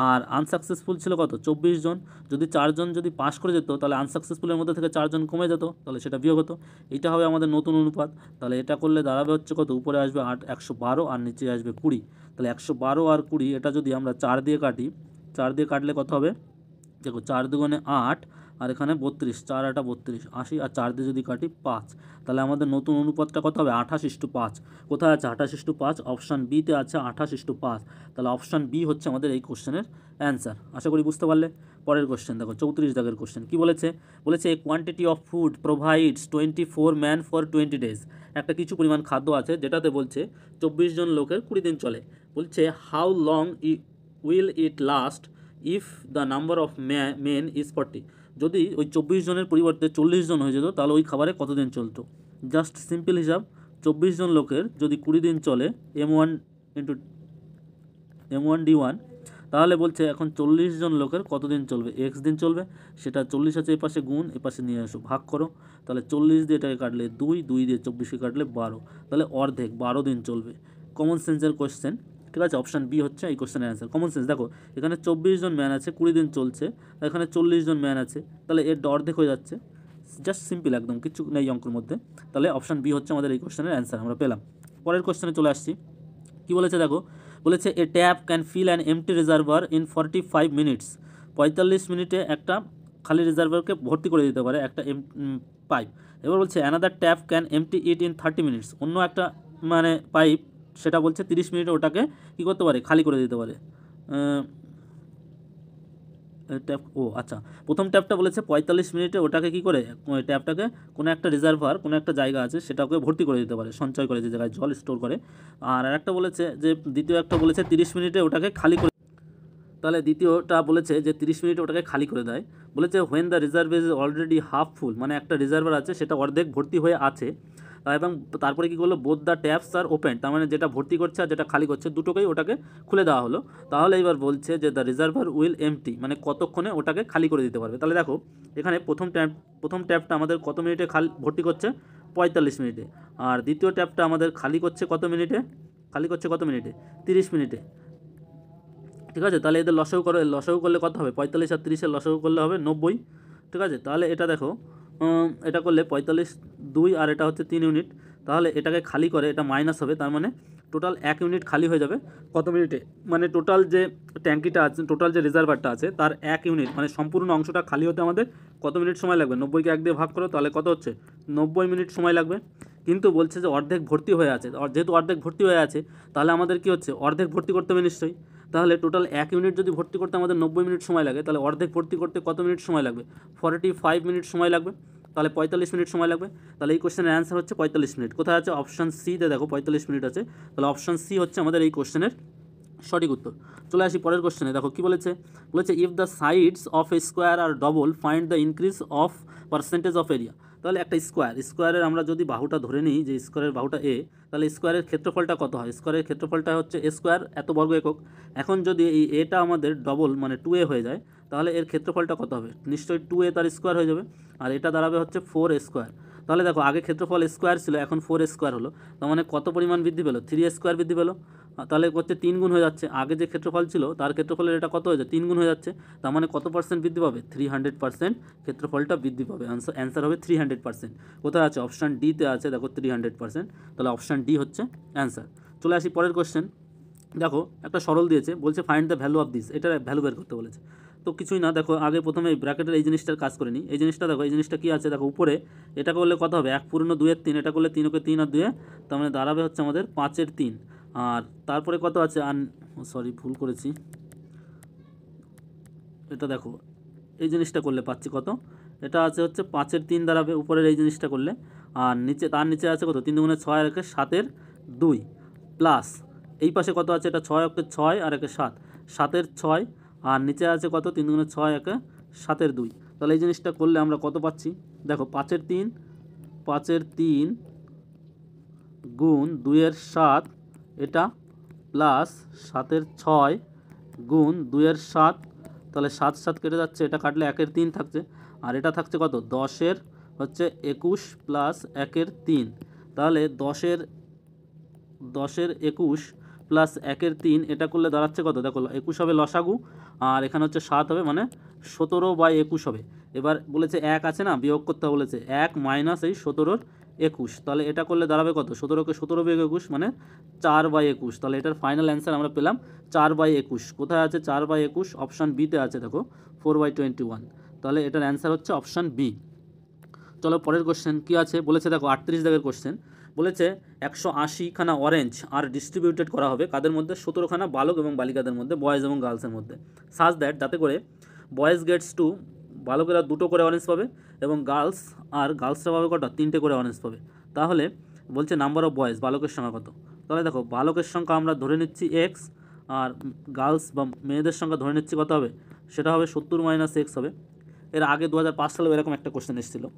আর আনসাকসেসফুল ছিল কত, 24 জন। যদি 4 জন যদি পাস করে যেত তাহলে আনসাকসেসফুলের মধ্যে থেকে 4 জন কমে যেত, তাহলে সেটা বিয়োগ হতো। এটা হবে আমাদের নতুন অনুপাত। তাহলে এটা করলে দাঁড়াবে হচ্ছে কত, উপরে আসবে 112 আর নিচে আসবে 20। তাহলে 112 আর 20 এটা যদি আমরা 4 দিয়ে কাটি, 4 দিয়ে কাটলে কত হবে, দেখো 4 দুগুণে 8 আর এখানে 32, 4 8 32, 80 আর 4 দিয়ে যদি কাটি 5। তাহলে আমাদের নতুন অনুপাতটা কত হবে, 28:5। কোথায় আছে 28:5? অপশান বিতে আছে 28:5। তাহলে অপশান বি হচ্ছে আমাদের এই কোশ্চেনের অ্যান্সার। আশা করি বুঝতে পারলে। পরের কোশ্চেন দেখো 34 দাগের কোশ্চেন। কী বলেছে, a quantity of food provides 24 man for 20 days, একটা কিছু পরিমাণ খাদ্য আছে যেটাতে বলছে 24 জন লোকের 20 দিন চলে। বলছে how long will it last if the number of men is 40, যদি ওই 24 জনের পরিবর্তে 40 জন হয়ে যেত তাহলে ওই খাবারে কতদিন চলতো। জাস্ট সিম্পল হিসাব, 24 জন লোকের যদি 20 দিন চলে m1 × m1d1, তাহলে বলছে এখন 40 জন লোকের কতদিন চলবে, x দিন চলবে। সেটা 40 আছে এই পাশে গুণ, এ পাশে নিয়ে আসো ভাগ করো। তাহলে 40 দিয়ে এটাকে কাটলে 2, 2 দিয়ে 24কে কাটলে 12, তাহলে অর্ধেক 12 দিন চলবে। কমন সেন্সের কোশ্চেন, ঠিক আছে। অপশান বি হচ্ছে এই কোশ্চেনের অ্যান্সার। কমন সেন্স দেখো, এখানে 24 জন ম্যান আছে, 20 দিন চলছে, এখানে 40 জন ম্যান আছে, তাহলে এর অর্ধেক হয়ে যাচ্ছে। জাস্ট সিম্পল, একদম কিছু নেই অঙ্কের মধ্যে। তাহলে অপশান বি হচ্ছে আমাদের এই কোশ্চেনের অ্যান্সার, আমরা পেলাম। পরের কোশ্চেনে চলে আসছি। কী বলেছে দেখো, a tap can fill an empty reservoir in 45 minutes, 45 মিনিটে একটা খালি রিজার্ভারকে ভর্তি করে দিতে পারে একটা পাইপ। এবার বলছে another tap can empty it in 30 minutes, অন্য একটা মানে পাইপ সেটা বলছে 30 মিনিটে ওটাকে কী করতে পারে, খালি করে দিতে পারে। ট্যাপ, আচ্ছা, প্রথম ট্যাপটা বলেছে 45 মিনিটে ওটাকে কী করে, ট্যাপটাকে কোনো একটা রিজার্ভার, কোনো একটা জায়গা আছে সেটাকে ভর্তি করে দিতে পারে, সঞ্চয় করে, যে জায়গায় জল স্টোর করে। আর একটা বলেছে যে, দ্বিতীয় একটা বলেছে 30 মিনিটে ওটাকে খালি করে। তাহলে দ্বিতীয়টা বলেছে যে 30 মিনিটে ওটাকে খালি করে দেয়। বলেছে when the reserve is already half ফুল, মানে একটা রিজার্ভার আছে সেটা অর্ধেক ভর্তি হয়ে আছে, এবং তারপরে কী করলো, both the taps are open, তার মানে যেটা ভর্তি করছে আর যেটা খালি করছে দুটোকেই ওটাকে খুলে দেওয়া হলো। তাহলে এবার বলছে যে দ্য রিজার্ভার উইল এমটি, মানে কতক্ষণে ওটাকে খালি করে দিতে পারবে। তাহলে দেখো এখানে প্রথম ট্যাপটা আমাদের কত মিনিটে ভর্তি করছে, 45 মিনিটে। আর দ্বিতীয় ট্যাপটা আমাদের খালি করছে কত মিনিটে, 30 মিনিটে। ঠিক আছে, তাহলে এদের লসাগু করলে কত হবে, 45 আর 30-এর লসাগু করলে হবে 90। ঠিক আছে, তাহলে এটা দেখো, এটা করলে 45, 2 আর এটা হচ্ছে 3 ইউনিট, তাহলে এটাকে খালি করে এটা মাইনাস হবে, তার মানে টোটাল 1 ইউনিট খালি হয়ে যাবে কত মিনিটে, মানে টোটাল যে ট্যাঙ্কিটা আছে, টোটাল যে রিজার্ভারটা আছে তার 1 ইউনিট, মানে সম্পূর্ণ অংশটা খালি হতে আমাদের কত মিনিট সময় লাগবে, 90কে 1 দিয়ে ভাগ করো, তাহলে কত হচ্ছে 90 মিনিট সময় লাগবে। কিন্তু বলছে যে অর্ধেক ভর্তি হয়ে আছে, যেহেতু অর্ধেক ভর্তি হয়ে আছে তাহলে আমাদের কী হচ্ছে, অর্ধেক ভর্তি করতে হবে নিশ্চয়ই। তাহলে টোটাল 1 ইউনিট যদি ভর্তি করতে আমাদের 90 মিনিট সময় লাগে, তাহলে অর্ধেক ভর্তি করতে কত মিনিট সময় লাগবে, 45 মিনিট সময় লাগবে। তাহলে 45 মিনিট সময় লাগবে। তাহলে এই কোশ্চেনের অ্যান্সার হচ্ছে 45 মিনিট। কোথায় আছে, অপশান সিতে দেখো 45 মিনিট আছে। তাহলে অপশান সি হচ্ছে আমাদের এই কোশ্চেনের সঠিক উত্তর। চলে আসি পরের কোশ্চেনে। দেখো কী বলেছে, if the sides of a square are double find the increase of percentage of area. তাহলে একটা স্কোয়ারের আমরা যদি বাহুটা ধরে নিই যে স্কোয়ারের বাহুটা এ, তাহলে স্কোয়ারের ক্ষেত্রফলটা কত হয়, স্কোয়ারের ক্ষেত্রফলটা হচ্ছে এ স্কোয়ার এত বর্গ একক। এখন যদি এই এটা আমাদের ডবল মানে 2a হয়ে যায়, তাহলে এর ক্ষেত্রফলটা কত হবে? নিশ্চয়ই 2a তার স্কোয়ার হয়ে যাবে, আর এটা দাঁড়াবে হচ্ছে 4a স্কোয়ার। তাহলে দেখো আগে ক্ষেত্রফল স্কোয়ার ছিল, এখন 4a স্কোয়ার হলো, তার মানে কত পরিমাণ বৃদ্ধি পেলো? 3a স্কোয়ার বৃদ্ধি পেলো। তাহলে হচ্ছে 3 গুণ হয়ে যাচ্ছে, আগে যে ক্ষেত্রফল ছিল তার ক্ষেত্রফলের এটা কত হয়ে যায়? 3 গুণ হয়ে যাচ্ছে। তার মানে কত পার্সেন্ট বৃদ্ধি পাবে? 300% ক্ষেত্রফলটা বৃদ্ধি পাবে। অ্যান্সার হবে 300%। কোথায় আছে? অপশান ডিতে আছে, দেখো 300%। তাহলে অপশান ডি হচ্ছে অ্যান্সার। চলে আসি পরের কোশ্চেন। দেখো একটা সরল দিয়েছে, বলছে find the value of this, এটার ভ্যালু বের করতে বলেছে। তো কিছুই না, দেখো আগে প্রথমে এই ব্র্যাকেটের এই জিনিসটার কাজ করে নিই। এই জিনিসটা দেখো, এই জিনিসটা কী আছে দেখো উপরে, এটা করলে কত হবে? 1 পূর্ণ 2 এর 3, এটা করলে 3 ওকে 3 আর 2, তার মানে দাঁড়াবে হচ্ছে আমাদের 5 এর 3। আর তারপরে কত আছে? সরি ভুল করেছি, এটা দেখো এই জিনিসটা করলে পাচ্ছি কত? এটা আছে হচ্ছে 5 এর 3 দাঁড়াবে উপরের এই জিনিসটা করলে, আর নিচে তার নিচে আছে কত? 3 দুগুণে 6 আর একে 7 এর 2 প্লাস এই পাশে কত আছে? এটা 6 ওকে 6 আর একে 7, 7 এর 6, আর নিচে আছে কত? 3 দুগুণে 6 একে 7 এর 2। তাহলে এই জিনিসটা করলে আমরা কত পাচ্ছি? দেখো 5 এর 3, 5 এর 3 গুণ 2 এর 7 এটা প্লাস 7 এর 6 গুণ 2 এর 7, তাহলে 7 7 কেটে যাচ্ছে, এটা কাটলে 1 এর 3 থাকছে, আর এটা থাকছে কত? 10 এর হচ্ছে 21 প্লাস 1 এর 3। তাহলে 10 এর 21 প্লাস 1 এর 3, এটা করলে দাঁড়াচ্ছে কত? দেখো 21 হবে লসাগু, আর এখানে হচ্ছে 7 হবে, মানে 17/21 হবে। এবার বলেছে 1 আছে না, বিয়োগ করতে বলেছে, 1 মাইনাস এই 17/21, তাহলে এটা করলে দাঁড়াবে কত? 17কে 17/21 মানে 4/21। তাহলে এটার ফাইনাল অ্যান্সার আমরা পেলাম 4/21। কোথায় আছে 4/21? অপশান বিতে আছে, দেখো 4/21। তাহলে এটার অ্যান্সার হচ্ছে অপশান বি। চলো পরের কোশ্চেন কী আছে বলেছে, দেখো 38 দাগের কোশ্চেন। বলেছে 180খানা অরেঞ্জ আর ডিস্ট্রিবিউটেড করা হবে কাদের মধ্যে? 17খানা বালক এবং বালিকাদের মধ্যে, বয়েজ এবং গার্লসের মধ্যে। সাজ দ্যাট, যাতে করে বয়েজ গেটস টু, বালকেরা 2টো করে অরেঞ্জ পাবে, এবং গার্লসরা পাবে কটা? 3টে করে অরেঞ্জ পাবে। তাহলে বলছে নাম্বার অফ বয়েজ, বালকের সংখ্যা কত? তাহলে দেখো বালকের সংখ্যা আমরা ধরে নিচ্ছি এক্স, আর গার্লস বা মেয়েদের সংখ্যা ধরে নিচ্ছি কত হবে? সেটা হবে 70 - x হবে। এর আগে 2005 সালে এরকম একটা কোশ্চেন এসেছিলো।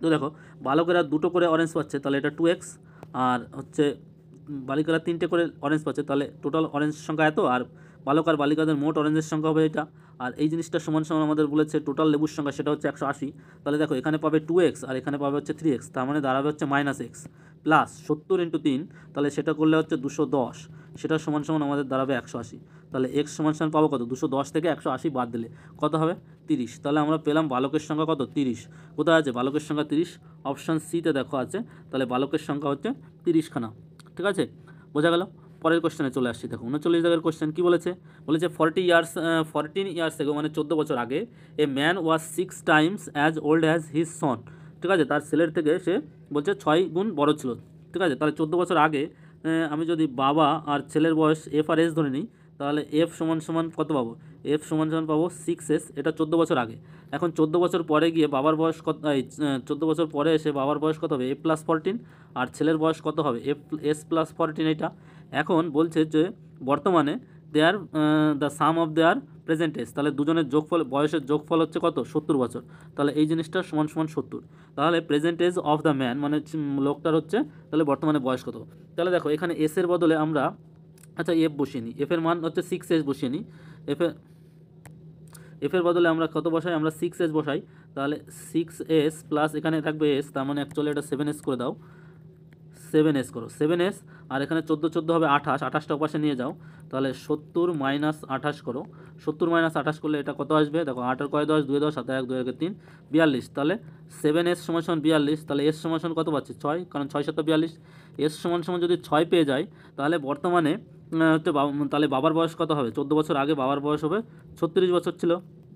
তো দেখো বালকেরা 2টো করে অরেঞ্জ পাচ্ছে, তাহলে এটা 2x, আর হচ্ছে বালিকারা 3টে করে অরেঞ্জ পাচ্ছে, তাহলে টোটাল অরেঞ্জ সংখ্যা এত, আর বালক আর বালিকাদের মোট অরেঞ্জের সংখ্যা হবে এটা। আর এই জিনিসটা সমান সমান আমাদের বলেছে টোটাল লেবুর সংখ্যা, সেটা হচ্ছে 180। তাহলে দেখো এখানে পাবে 2x আর এখানে পাবে হচ্ছে 3x, তার মানে দাঁড়াবে হচ্ছে -x প্লাস 70 × 3, তাহলে সেটা করলে হচ্ছে 210, সেটা সমান সমান আমাদের দাঁড়াবে 180। তাহলে x সমান সমান পাবো কত? 210 থেকে 180 বাদ দিলে কত হবে? 30। তাহলে আমরা পেলাম বালকের সংখ্যা কত? 30। কোথায় আছে বালকের সংখ্যা? 30, অপশান সিতে দেখো আছে। তাহলে বালকের সংখ্যা হচ্ছে 30খানা। ঠিক আছে, বোঝা গেল। পরের কোশ্চেনে চলে আসছি। দেখো 39 দাগের কোশ্চেন কী বলেছে? বলেছে 14 ইয়ার্স এগো, মানে 14 বছর আগে, a man was 6 Times as old as his son. ঠিক আছে, তার ছেলের থেকে সে বলছে 6 গুণ বড় ছিল। ঠিক আছে, তাহলে 14 বছর আগে আমি যদি বাবা আর ছেলের বয়স এফ আর এস ধরে নিই, তাহলে এফ সমান সমান কত পাবো? এফ সমান সমান পাবো 6s, এটা 14 বছর আগে। এখন 14 বছর পরে গিয়ে বাবার বয়স কত? 14 বছর পরে এসে বাবার বয়স কত হবে? f+14, আর ছেলের বয়স কত হবে? s+14 এটা। এখন বলছে যে বর্তমানে their the sum of their present age, তাহলে দুজনের যোগফল, বয়সের যোগফল হচ্ছে কত? 70 বছর। তাহলে এই জিনিসটা সমান সমান 70। তাহলে present age of the man মানে লোকটার হচ্ছে, তাহলে বর্তমানে বয়স কত? তাহলে দেখো এখানে এসের বদলে আমরা আচ্ছা এফ বসিয়ে নিই, এফের মান হচ্ছে 6s বসিয়ে নিই। এফের বদলে আমরা কত বসাই? আমরা 6s বসাই। তাহলে 6s প্লাস এখানে থাকবে s, তার মানে অ্যাকচুয়ালি এটা 7s করে দাও, 7s করো, 7s, আর এখানে 14 14 হবে 28, 28টা পাশে নিয়ে যাও, তাহলে 70 - 28 করো। 70 - 28 করলে এটা কত আসবে? দেখো 8 আর কয় 10, 2 10, 7 1 2 1 3, 42। তাহলে 7s সমান সমান 42, তাহলে s সমান সমান কত পাচ্ছি? 6, কারণ 6 7 42। s সমান সমান যদি 6 পেয়ে যায়, তাহলে বর্তমানে হচ্ছে তাহলে বাবার বয়স কত হবে? 14 বছর আগে বাবার বয়স হবে 36 বছর ছিল,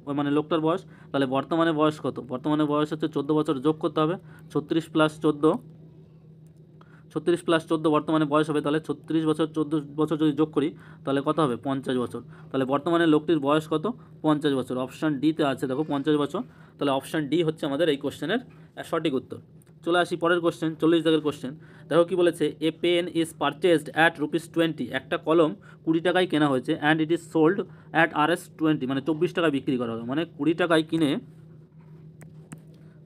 ওই মানে লোকটার বয়স। তাহলে বর্তমানে বয়স কত? বর্তমানে বয়স হচ্ছে 14 বছর, যোগ করতে হবে 36 + 14, 36 + 14 বর্তমানে বয়স হবে। তাহলে 36 বছর 14 বছর যদি যোগ করি, তাহলে কত হবে? 50 বছর। তাহলে বর্তমানে লোকটির বয়স কত? 50 বছর। অপশান ডিতে আছে, দেখো 50 বছর। তাহলে অপশান ডি হচ্ছে আমাদের এই কোশ্চেনের সঠিক উত্তর। চলে আসি পরের কোশ্চেন, 40 দাগের কোশ্চেন। দেখো কি বলেছে, a pen is purchased at ₹20, একটা কলম 20 টাকায় কেনা হয়েছে, and it is sold at Rs20, মানে 24 টাকায় বিক্রি করা হলো। মানে 20 টাকায় কিনে,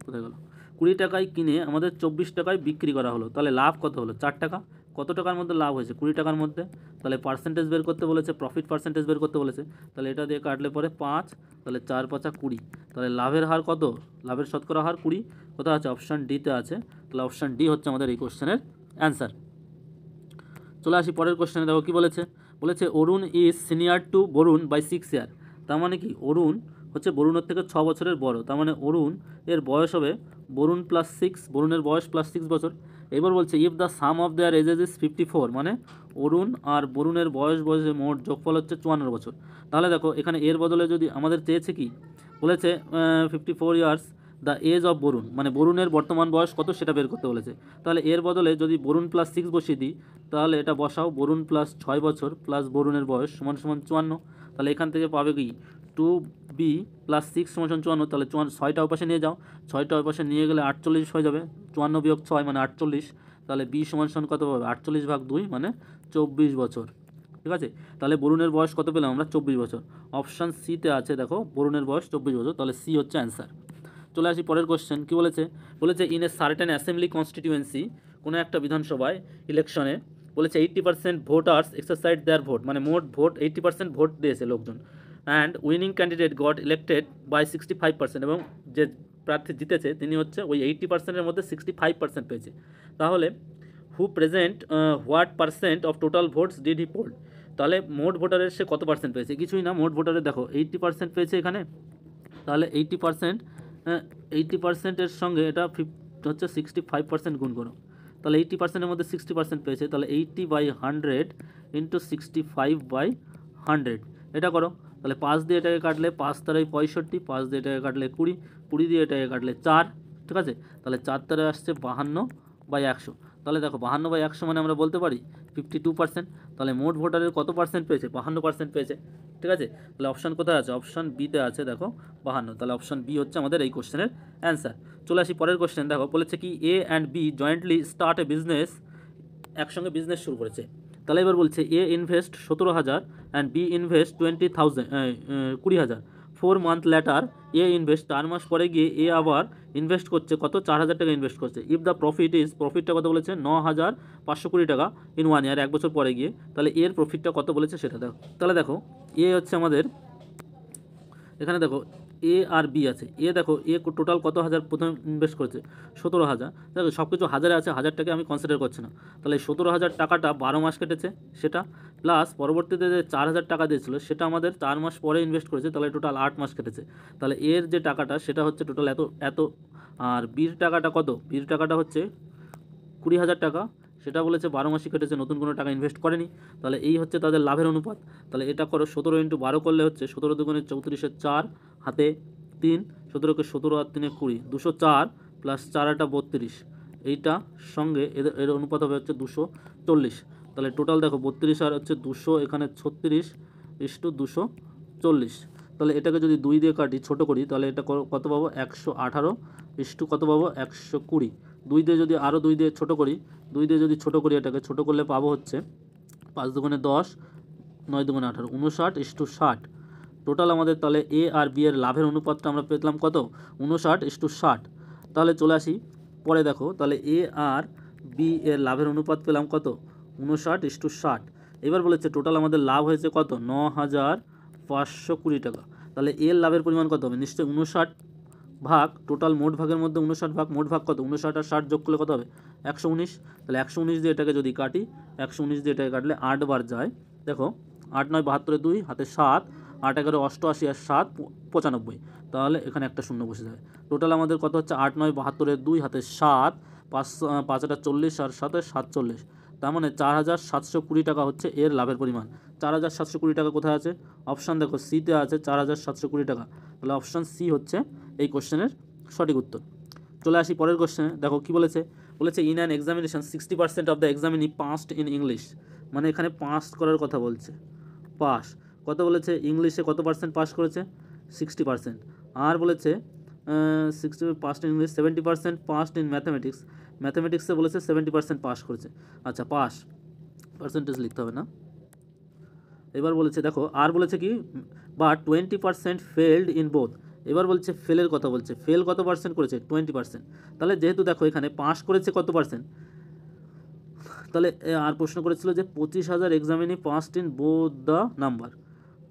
কোথায় গেল? 20 টাকায় কিনে আমাদের 24 টাকায় বিক্রি করা হলো, তাহলে লাভ কত হলো? 4 টাকা। কত টাকার মধ্যে লাভ হয়েছে? 20 টাকার মধ্যে। তাহলে পার্সেন্টেজ বের করতে বলেছে, প্রফিট পার্সেন্টেজ বের করতে বলেছে। তাহলে এটা দিয়ে কাটলে পরে 5, তাহলে 4 5 20। তাহলে লাভের হার কত? লাভের শতকরা হার 20। কোথায় আছে? অপশান ডিতে আছে। তাহলে অপশান ডি হচ্ছে আমাদের এই কোশ্চেনের অ্যান্সার। চলে আসি পরের কোশ্চেনে। দেখো কী বলেছে। বলেছে Arun is senior to Barun by 6 year. তার মানে কি? অরুণ হচ্ছে বরুণের থেকে 6 বছরের বড়। তার মানে অরুণ এর বয়স হবে বরুণ প্লাস 6, বরুণের বয়স প্লাস 6 বছর। এবার বলছে if the sum of their ages is 54, মানে অরুণ আর বরুণের বয়সে মোট যোগফল হচ্ছে 54 বছর। তাহলে দেখো এখানে এর বদলে যদি আমাদের চেয়েছে কি, বলেছে 54 years the age of Barun, মানে বরুণের বর্তমান বয়স কত সেটা বের করতে বলেছে। তাহলে এর বদলে যদি বরুণ প্লাস 6 বসিয়ে দিই, তাহলে এটা বসাও বরুণ প্লাস 6 বছর প্লাস বরুণের বয়স সমান সমান 54। তাহলে এখান থেকে পাবে কি 2b প্লাস 6 সমান 54। তাহলে 6টা ওপাশে নিয়ে যাও, 6টা ওপাশে নিয়ে গেলে 48 হয়ে যাবে। 54 বিয়োগ 6 মানে 48। তাহলে b সমান সমান কত পাবে? 48 ভাগ 2 মানে 24 বছর। ঠিক আছে, তাহলে বরুণের বয়স কত পেলাম আমরা? 24 বছর। অপশান সিতে আছে দেখো বরুণের বয়স 24 বছর। তাহলে সি হচ্ছে অ্যান্সার। চলে আসি পরের কোশ্চেন। কী বলেছে? বলেছে in a certain assembly constituency, কোনো একটা বিধানসভায় ইলেকশনে বলেছে 80% ভোটার্স এক্সারসাইজ দেয়ার ভোট, মানে মোট ভোট 80% ভোট দিয়েছে লোকজন। And winning candidate got elected by 65%, এবং যে প্রার্থী জিতেছে তিনি হচ্ছে ওই 80%-এর মধ্যে 65% পেয়েছে। তাহলে who present what percent of total votes did he poll? তাহলে মোট ভোটারের সে কত পার্সেন্ট পেয়েছে? কিছুই না, মোট ভোটারের দেখো 80% পেয়েছে এখানে। তাহলে 80%-এর সঙ্গে এটা হচ্ছে 65% গুণ করো। তাহলে 80%-এর মধ্যে 60% পেয়েছে। তাহলে 80/100 ইন্টু 65/100 এটা করো। তাহলে 5 দিয়ে এটাকে কাটলে 5 তারাই 65, 5 দিয়ে এটাকে কাটলে 20, 20 দিয়ে এটাকে কাটলে 4। ঠিক আছে, তাহলে 4 তারায় আসছে 52/100। তাহলে দেখো 52/100 মানে আমরা বলতে পারি 52%। তাহলে মোট ভোটারের কত পার্সেন্ট পেয়েছে? 52% পেয়েছে। ঠিক আছে, তাহলে অপশান কোথায় আছে? অপশান বিতে আছে দেখো 52। তাহলে অপশান বি হচ্ছে আমাদের এই কোশ্চেনের অ্যান্সার। চলে আসি পরের কোশ্চেন। দেখো বলেছে কি A and B jointly start a business, একসঙ্গে বিজনেস শুরু করেছে। তাহলে এবার বলছে A invest 17,000 and B invest 20,000 4 month later A invest, 4 মাস পরে গিয়ে এ আবার ইনভেস্ট করছে কত? 4,000 টাকা ইনভেস্ট করছে। ইফ দ্য প্রফিটটা কত বলেছে? 9,520 টাকা ইন 1 ইয়ার, 1 বছর পরে গিয়ে। তাহলে এর প্রফিটটা কত বলেছে সেটা দেখো। তাহলে দেখো এ হচ্ছে আমাদের, এখানে দেখো এ আর বি আছে। এ দেখো এ টোটাল কত হাজার প্রথমে ইনভেস্ট করেছে? 17,000। দেখো সব কিছু হাজারে আছে, 1000টাকে আমি কনসিডার করছি না। তাহলে 17,000 টাকাটা 12 মাস কেটেছে সেটা, প্লাস পরবর্তীতে যে 4,000 টাকা দিয়েছিল সেটা আমাদের 4 মাস পরে ইনভেস্ট করেছে, তাহলে টোটাল 8 মাস কেটেছে। তাহলে এর যে টাকাটা সেটা হচ্ছে টোটাল এত। আর বির টাকাটা কত? বির টাকাটা হচ্ছে 20,000 টাকা, সেটা বলেছে 12 মাসই কেটেছে, নতুন কোনো টাকা ইনভেস্ট করেনি। তাহলে এই হচ্ছে তাদের লাভের অনুপাত। তাহলে এটা করো 17 × 12 করলে হচ্ছে 17 দুগুণে 34, 4 হাতে 3, 17কে 17 আর 3 20, 204 প্লাস 4 8 32, এইটা সঙ্গে এর অনুপাত হবে হচ্ছে 240। তাহলে টোটাল দেখো 32 আর হচ্ছে 200, এখানে 36:240। তাহলে এটাকে যদি 2 দিয়ে কাটি, ছোট করি, তাহলে এটা কত পাবো? 118 কত পাবো? 120। 2 দিয়ে যদি আরও 2 দিয়ে ছোটো করি, 2 দিয়ে যদি ছোটো করি, এটাকে ছোটো করলে পাবো হচ্ছে 5 দুগুণে 10, 9 দুগুণে 18, 59:60। টোটাল আমাদের তাহলে এ আর বি এর লাভের অনুপাতটা আমরা পেলাম কত? 59:60। তাহলে চলে আসি পরে দেখো, তাহলে এ আর বি এর লাভের অনুপাত পেলাম কত? 59:60। এবার বলেছে টোটাল আমাদের লাভ হয়েছে কত? 9,520 টাকা। তাহলে এর লাভের পরিমাণ কত হবে? নিশ্চয়ই 59 ভাগ টোটাল মোট ভাগের মধ্যে 59 ভাগ মোট ভাগ কত? 59 আর 60 যোগ করলে কত হবে? 119। তাহলে 119 দিয়ে এটাকে যদি কাটি, 119 দিয়ে এটাকে কাটলে 8 বার যায়। দেখো 8 9 72, 2 হাতে 7, 8 11 88 আর 7 95। তাহলে এখানে একটা শূন্য বসে যাবে। টোটাল আমাদের কত হচ্ছে? 8 9 72, 2 হাতে 7, 5 5 40 আর 7 47। তার মানে 4,720 টাকা হচ্ছে এর লাভের পরিমাণ। 4,720 টাকা কোথায় আছে? অপশান দেখো সিতে আছে 4,720 টাকা। তাহলে অপশান সি হচ্ছে এই কোশ্চেনের সঠিক উত্তর। চলে আসি পরের কোশ্চেনে। দেখো কি বলেছে? বলেছে in an examination 60% of the examinee passed in English, মানে এখানে পাস করার কথা বলছে। পাস কত বলেছে? ইংলিশে কত পার্সেন্ট পাস করেছে? 60%। আর বলেছে 60 passed in English, 70% passed in mathematics. ম্যাথামেটিক্সে বলেছে 70% পাস করেছে। আচ্ছা, পাস পার্সেন্টেজ লিখতে হবে না। এবার বলেছে দেখো, আর বলেছে কি বা 20% ফেলড ইন বোথ। এবার বলছে ফেলের কথা বলছে। ফেল কত পার্সেন্ট করেছে? 20%। তাহলে যেহেতু দেখো এখানে পাস করেছে কত পার্সেন্ট? তাহলে আর প্রশ্ন করেছিল যে 25,000 examinee passed in both the number,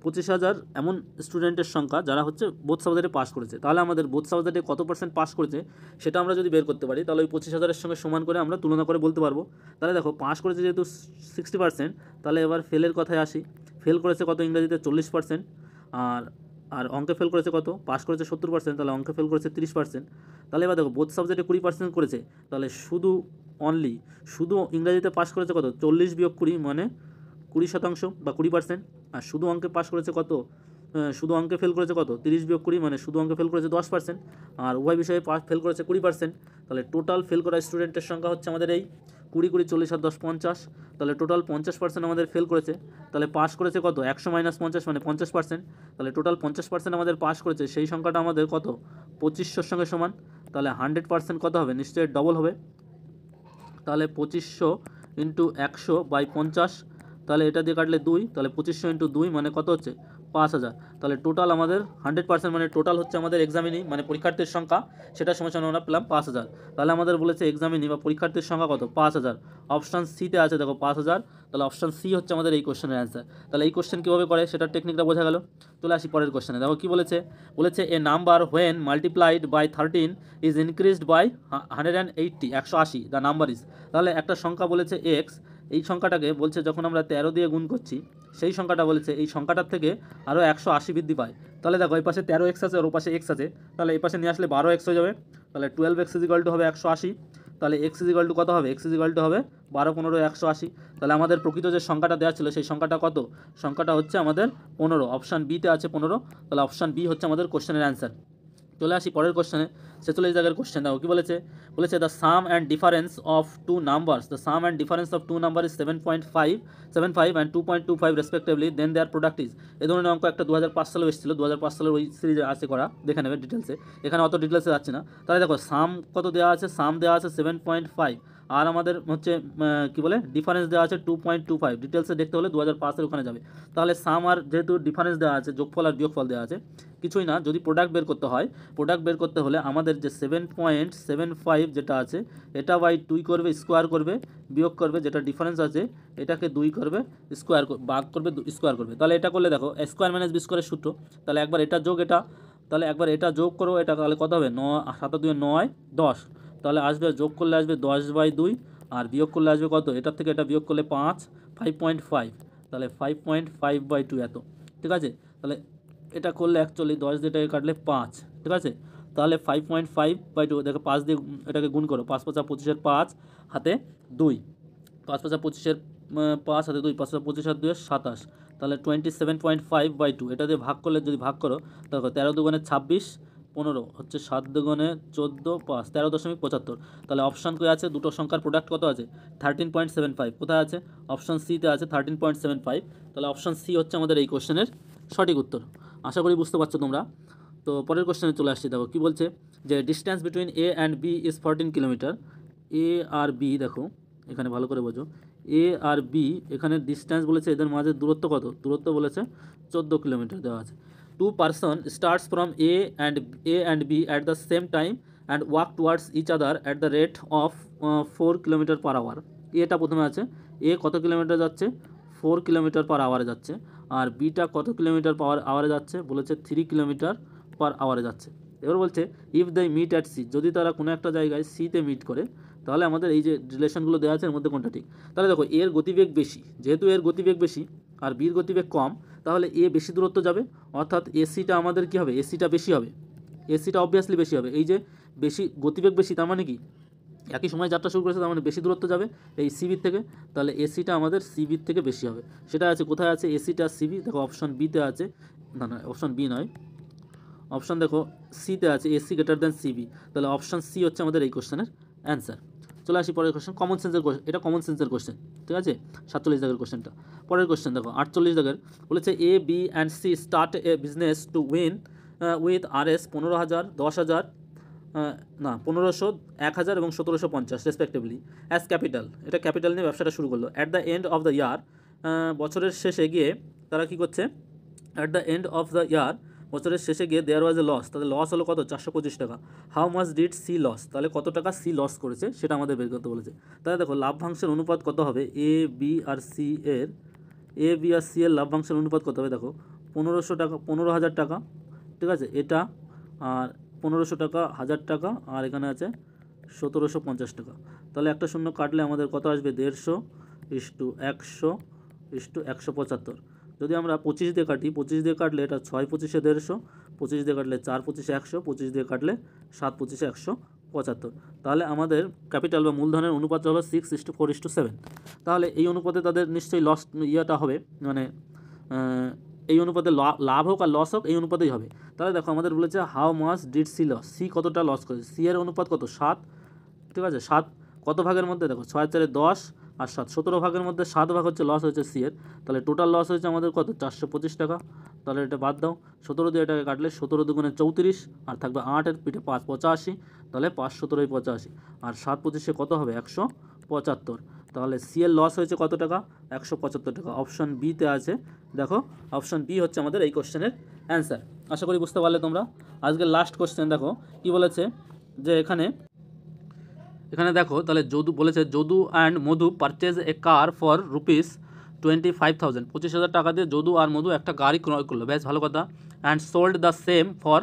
25,000 এমন স্টুডেন্টের সংখ্যা যারা হচ্ছে বোথ সাবজেক্টে পাস করেছে। তাহলে আমাদের বোথ সাবজেক্টে কত পার্সেন্ট পাস করেছে সেটা আমরা যদি বের করতে পারি, তাহলে ওই 25,000-এর সঙ্গে সমান করে আমরা তুলনা করে বলতে পারবো। তাহলে দেখো পাস করেছে যেহেতু 60%, তাহলে এবার ফেলের কথায় আসি। ফেল করেছে কত? ইংরেজিতে 40%। আর আর অঙ্কে ফেল করেছে কত? পাস করেছে 70%, তাহলে অঙ্কে ফেল করেছে 30%। তাহলে এবার দেখো বোথ সাবজেক্টে 20% করেছে, তাহলে শুধু ইংরেজিতে পাস করেছে কত? 40 বিয়োগ 20 মানে 20% বা 20%। আর শুধু অঙ্কে পাস করেছে কত? শুধু অঙ্কে ফেল করেছে কত? 30 বিয়োগ 20 মানে শুধু অঙ্কে ফেল করেছে 10%। আর উভয় বিষয়ে ফেল করেছে 20%। তাহলে টোটাল ফেল করা স্টুডেন্টের সংখ্যা হচ্ছে আমাদের এই 20, 20, 40 আর 10, 50। তাহলে টোটাল 50% আমাদের ফেল করেছে। তাহলে পাস করেছে কত? 100 - 50 মানে 50%। তাহলে টোটাল 50% আমাদের পাস করেছে, সেই সংখ্যাটা আমাদের কত? 2500-র সঙ্গে সমান। তাহলে 100% কত হবে? নিশ্চয়ই ডবল হবে। তাহলে 2500 ইন্টু 100/50, তাহলে এটা দিয়ে কাটলে 2, তাহলে 2500 ইন্টু 2 মানে কত হচ্ছে? 5,000। তাহলে টোটাল আমাদের 100% মানে টোটাল হচ্ছে আমাদের এক্সামিনি মানে পরীক্ষার্থীর সংখ্যা, সেটা সমান আমরা পেলাম 5,000। তাহলে আমাদের বলেছে এক্সামিনি বা পরীক্ষার্থীর সংখ্যা কত? 5,000। অপশান সিতে আছে দেখো 5,000, তাহলে অপশান সি হচ্ছে আমাদের এই কোশ্চেনের অ্যান্সার। তাহলে এই কোশ্চেন কীভাবে করে সেটার টেকনিকটা বোঝা গেল। চলে আসি পরের কোশ্চেনে। দেখো কী বলেছে a number when multiplied by 13 is increased by 180, 180 the number is. তাহলে একটা সংখ্যা বলেছে এক্স, এই সংখ্যাটাকে বলছে যখন আমরা 13 দিয়ে গুণ করছি, সেই সংখ্যাটা বলেছে এই সংখ্যাটার থেকে আরও 180 বৃদ্ধি পায়। তাহলে দেখো এই পাশে 13x আছে আর ও পাশে x আছে, তাহলে এই পাশে নিয়ে আসলে 12x হয়ে যাবে। তাহলে 12x = হবে 180। তাহলে x = কত হবে? x = হবে 12, 15, 180। তাহলে আমাদের প্রকৃত যে সংখ্যাটা দেওয়া ছিল সেই সংখ্যাটা কত? সংখ্যাটা হচ্ছে আমাদের 15। অপশান বিতে আছে 15। তাহলে অপশান বি হচ্ছে আমাদের কোশ্চেনের অ্যান্সার। চলে আসি পরের কোশ্চেনে। 46 জায়গার কোশ্চেন দেখো কী বলেছে the sum and difference of two numbers, the sum and difference of two number is 7.5 and 2.25 respectively, then their product is. এই ধরনের অঙ্ক একটা 2005 সালে এসেছিল, 2005 সালের ওই সিরিজে আছে করা, দেখে নেবে ডিটেলসে, এখানে অত ডিটেলসে যাচ্ছে না। তাহলে দেখো সাম কত দেওয়া আছে? সাম দেওয়া আছে 7.5, আর আমাদের হচ্ছে ডিফারেন্স দেওয়া আছে 2.25। ডিটেলসে দেখতে হলে 2005-এর ওখানে যাবে। তাহলে সাম আর যেহেতু ডিফারেন্স দেওয়া আছে, যোগফল আর বিয়োগফল দেওয়া আছে, কিছুই না, যদি প্রোডাক্ট বের করতে হয়, প্রোডাক্ট বের করতে হলে আমাদের যে 7.75 যেটা আছে এটা বাই 2 করবে, স্কোয়ার করবে, বিয়োগ করবে যেটা ডিফারেন্স আছে এটাকে 2 করবে, স্কোয়ার ভাগ করবে, স্কোয়ার করবে। তাহলে এটা করলে দেখো স্কোয়ার মাইনাস বি স্কোয়ারের সূত্র। তাহলে একবার এটা যোগ এটা, তাহলে একবার এটা যোগ করো এটা, তাহলে কত হবে? 9 7 2 9 10। তাহলে আসবে যোগ করলে আসবে 10/2, আর বিয়োগ করলে আসবে কত? এটার থেকে এটা বিয়োগ করলে 5.5, তাহলে 5.5/2 এত। ঠিক আছে, তাহলে এটা করলে অ্যাকচুয়ালি 10 দিয়ে এটাকে কাটলে 5। ঠিক আছে, তাহলে 5.5/2 দেখো 5 দিয়ে এটাকে গুণ করো, 5 5 25-এর 5 হাতে 2, 5 5 25-এর 5 হাতে 2, 5 5 25 আর 2 27, তাহলে 27.5/2। এটা দিয়ে ভাগ করলে, যদি ভাগ করো দেখো 13 দুগুণে 26, 15 হচ্ছে 7 দুগুণে 14, 5 13.75। তাহলে অপশান কী আছে? দুটো সংখ্যার প্রোডাক্ট কত আছে? 13.75। কোথায় আছে? অপশান সিতে আছে 13.75। তাহলে অপশান সি হচ্ছে আমাদের এই কোশ্চেনের সঠিক উত্তর। আশা করি বুঝতে পারছো তোমরা। তো পরের কোশ্চেনে চলে আসছি। দেখো কী বলছে যে distance between A and B is 14 kilometre. A আর বি দেখো এখানে ভালো করে বোঝো, এ আর বি এখানে ডিস্ট্যান্স বলেছে, এদের মাঝে দূরত্ব কত? দূরত্ব বলেছে 14 কিলোমিটার দেওয়া আছে। 2 person starts from A and B at the same time and walk towards each other at the rate of 4 km/h। এটা প্রথমে আছে, এ কত কিলোমিটার যাচ্ছে? 4 km/h যাচ্ছে। আর বিটা কত কিলোমিটার/আওয়ারে যাচ্ছে? বলেছে 3 km/h যাচ্ছে। এবার বলছে if they meet at C, যদি তারা কোনো একটা জায়গায় সিতে মিট করে, তাহলে আমাদের এই যে রিলেশনগুলো দেওয়া আছে এর মধ্যে কোনটা ঠিক? তাহলে দেখো এর গতিবেগ বেশি, যেহেতু এর গতিবেগ বেশি আর বির গতিবেগ কম, তাহলে এ বেশি দূরত্ব যাবে, অর্থাৎ এসিটা আমাদের কী হবে? এসিটা বেশি হবে, এসিটা অবভিয়াসলি বেশি হবে। এই যে বেশি গতিবেগ বেশি, তার মানে কি একই সময় যাত্রা শুরু করেছে, তার মানে বেশি দূরত্ব যাবে এই সিবির থেকে, তাহলে এসিটা আমাদের সিবির থেকে বেশি হবে। সেটা আছে কোথায় আছে? এসিটা সিবি দেখো অপশন বিতে আছে, না অপশন বি নয়, অপশন দেখো সিতে আছে এসি গ্রেটার দ্যান সিবি। তাহলে অপশন সি হচ্ছে আমাদের এই কোশ্চেনের অ্যান্সার। চলে আসি পরের কোশ্চেন, কমন সেন্সের কোশ্চেন, এটা কমন সেন্সের কোশ্চেন। ঠিক আছে, 47 দাগের কোশ্চেনটা। পরের কোশ্চেন দেখো 48 দাগের, বলেছে A B and C start a business to win with RS 15,000, 10,000, না 1500, 1000 এবং 1750 রেসপেক্টিভলি অ্যাজ ক্যাপিটাল। এটা ক্যাপিটাল নিয়ে ব্যবসাটা শুরু করলো। At the end of the year, বছরের শেষে গিয়ে তারা কী করছে? At the end of the year বছরের শেষে গিয়ে দেয়ার ওয়াজ এ লস, তাহলে লস হলো কত 425 টাকা। How much did C loss, তাহলে কত টাকা সি লস করেছে সেটা আমাদের বের করতে বলেছে। তাহলে দেখো লাভ্যাংশের অনুপাত কত হবে, এ বি আর সি এর লাভ্যাংশের অনুপাত কত হবে, দেখো 1500 টাকা, 15,000 টাকা, ঠিক আছে এটা, আর 1500 টাকা, 1000 টাকা, আর এখানে আছে 1750 টাকা। তাহলে একটা শূন্য কাটলে আমাদের কত আসবে, 150 ইস্টু 100 ইস্টু 175। যদি আমরা 25 দিয়ে কাটি, 25 দিয়ে কাটলে এটা 6 25-এ 150, 25 দিয়ে কাটলে 4 25-এ 100, 25 দিয়ে কাটলে 7 25-এ 175। তাহলে আমাদের ক্যাপিটাল বা মূলধনের অনুপাত হলো 6:4:7। তাহলে এই অনুপাতে তাদের নিশ্চয়ই লস ইয়েটা হবে, মানে এই অনুপাতে লাভ হোক আর লস হোক এই অনুপাতেই হবে। তাহলে দেখো আমাদের বলেছে how much did C loss, C কতটা লস করেছে, সি এর অনুপাত কত 7, ঠিক আছে 7 কত ভাগের মধ্যে, দেখো 6 4 10 আর 7 17 ভাগের মধ্যে 7 ভাগ হচ্ছে লস হয়েছে সি এর। তাহলে টোটাল লস হয়েছে আমাদের কত 425 টাকা। তাহলে এটা বাদ দাও, 17 দিয়ে এটাকে কাটলে 17 দুগুণে 34 আর থাকবে 8 এর পিঠে 5 85, তাহলে 5 17 85 আর 7 25-এ কত হবে 175। তাহলে সি এর লস হয়েছে কত টাকা, 175 টাকা। অপশন বিতে আছে, দেখো অপশন বি হচ্ছে আমাদের এই কোশ্চেনের অ্যান্সার। আশা করি বুঝতে পারলে তোমরা। আজকের লাস্ট কোশ্চেন দেখো কি বলেছে, যে এখানে দেখো তাহলে যদু বলেছে Jadu and Madhu purchase a car for rupees 25,000, 25,000 টাকা দিয়ে যদু আর মধু একটা গাড়ি ক্রয় করলো, বেশ ভালো কথা। And sold the same for,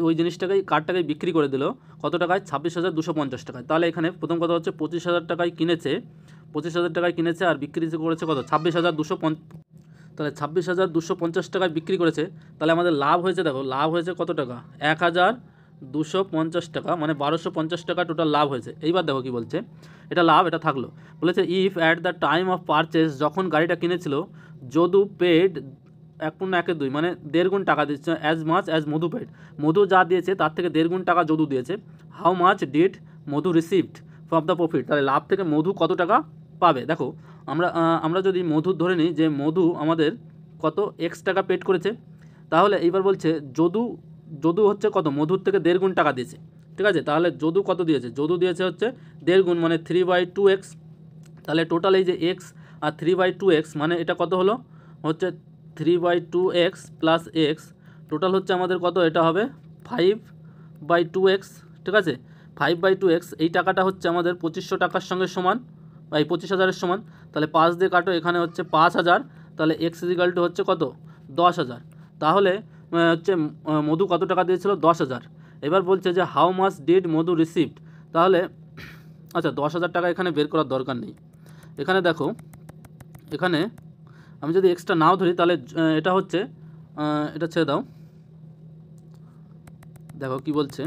ওই জিনিসটাকেই কারটাকেই বিক্রি করে দিল কত টাকায়, 26,250 টাকায়। তাহলে এখানে প্রথম কথা হচ্ছে 25,000 টাকায় কিনেছে, 25,000 টাকায় কিনেছে আর বিক্রি করেছে কত 26,250, তাহলে 26,250 টাকায় বিক্রি করেছে। তাহলে আমাদের লাভ হয়েছে, দেখো লাভ হয়েছে কত টাকা, 1,250 টাকা, মানে 1250 টাকা টোটাল লাভ হয়েছে। এইবার দেখো কি বলছে, এটা লাভ, এটা থাকলো, বলেছে if at the time of purchase, যখন গাড়িটা কিনেছিল, যদু পেড 1.1 মানে 1.5 গুণ টাকা দিচ্ছে, অ্যাজ মাচ অ্যাজ মধু পেড, মধু যা দিয়েছে তার থেকে 1.5 গুণ টাকা যদু দিয়েছে। How much did Madhu received from the profit, তাহলে লাভ থেকে মধু কত টাকা পাবে। দেখো আমরা যদি মধু ধরে নিই যে মধু আমাদের কত এক্স টাকা পেড করেছে, তাহলে এইবার বলছে যদু হচ্ছে কত মধুর থেকে 1.5 গুণ টাকা দিয়েছে, ঠিক আছে। তাহলে যদু কত দিয়েছে, যদু দিয়েছে হচ্ছে 1.5 গুণ মানে 3/2x। তাহলে টোটাল এই যে এক্স আর 3/2x মানে এটা কত হলো, হচ্ছে 3/2x প্লাস এক্স, টোটাল হচ্ছে আমাদের কত, এটা হবে 5/2x, ঠিক আছে 5/2x। এই টাকাটা হচ্ছে আমাদের 2500 টাকার সঙ্গে সমান, বা এই 25,000-এর সমান। তাহলে 5 দিয়ে কাটো, এখানে হচ্ছে 5,000, তাহলে এক্স ইজিক্যাল টু হচ্ছে কত 10,000। তাহলে হচ্ছে মধু কত টাকা দিয়েছিল 10,000। এবার বলছে যে how much did Madhu received, তাহলে আচ্ছা 10,000 টাকা এখানে বের করার দরকার নেই। এখানে দেখো, এখানে আমি যদি এক্সট্রা নাও ধরি তাহলে এটা হচ্ছে এটা ছেড়ে দাও, দেখো কি বলছে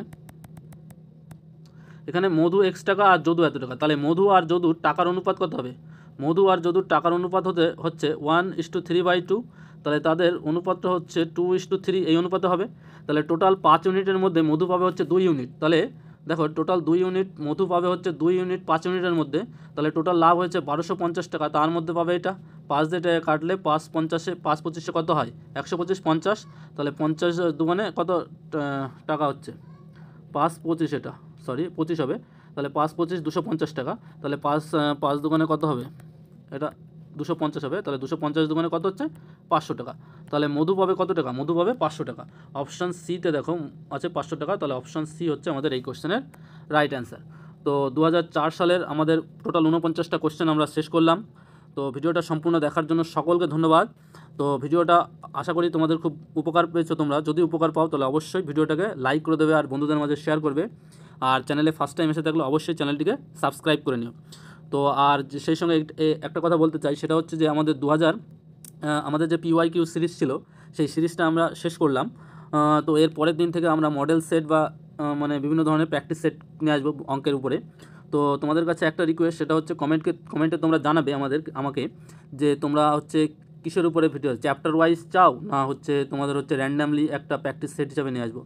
এখানে মধু এক্স টাকা আর যদু এত টাকা। তাহলে মধু আর যদুর টাকার অনুপাত কত হবে, মধু আর যদুর টাকার অনুপাত হচ্ছে 1:3/2, তাহলে তাদের অনুপাতটা হচ্ছে 2:3 এই অনুপাতে হবে। তাহলে টোটাল 5 ইউনিটের মধ্যে মধু পাবে হচ্ছে 2 ইউনিট। তাহলে দেখো টোটাল 2 ইউনিট, মধু পাবে হচ্ছে 2 ইউনিট 5 ইউনিটের মধ্যে। তাহলে টোটাল লাভ হয়েছে 1250 টাকা, তার মধ্যে পাবে এটা 5 দিয়ে কাটলে 5 25-এ কত হয় 125 50, তাহলে 50 দুগুণে কত টাকা হচ্ছে 5 25, এটা সরি 25 হবে। তাহলে 5 25 250 টাকা, তাহলে 5 দুগুণে কত হবে, এটা 250 হবে। তাহলে 250 দুগুণে কত হচ্ছে 500 টাকা। তাহলে মধু পাবে কত টাকা, মধু পাবে 500 টাকা। অপশান সিতে দেখো আছে 500 টাকা, তাহলে অপশান সি হচ্ছে আমাদের এই কোশ্চেনের রাইট অ্যান্সার। তো 2004 সালের আমাদের টোটাল 49টা কোশ্চেন আমরা শেষ করলাম। তো ভিডিওটা সম্পূর্ণ দেখার জন্য সকলকে ধন্যবাদ। তো ভিডিওটা আশা করি তোমাদের খুব উপকার পেয়েছো তোমরা। যদি উপকার পাও তাহলে অবশ্যই ভিডিওটাকে লাইক করে দেবে আর বন্ধুদের মাঝে শেয়ার করবে। আর চ্যানেলে ফার্স্ট টাইম এসে থাকলে অবশ্যই চ্যানেলটিকে সাবস্ক্রাইব করে নিও। তো আর সেই সঙ্গে একটা কথা বলতে চাই, সেটা হচ্ছে যে আমাদের আমাদের যে PYQ সিরিজ ছিল সেই সিরিজটা আমরা শেষ করলাম। তো এর পরের দিন থেকে আমরা মডেল সেট বা মানে বিভিন্ন ধরনের প্র্যাকটিস সেট নিয়ে আসবো অঙ্কের উপরে। তো তোমাদের কাছে একটা রিকোয়েস্ট, সেটা হচ্ছে কমেন্টে তোমরা জানাবে আমাকে যে তোমরা হচ্ছে কিসের উপরে ভিডিও চ্যাপ্টার ওয়াইজ চাও, না হচ্ছে তোমাদের হচ্ছে র্যান্ডামলি একটা প্র্যাকটিস সেট হিসাবে নিয়ে আসবো।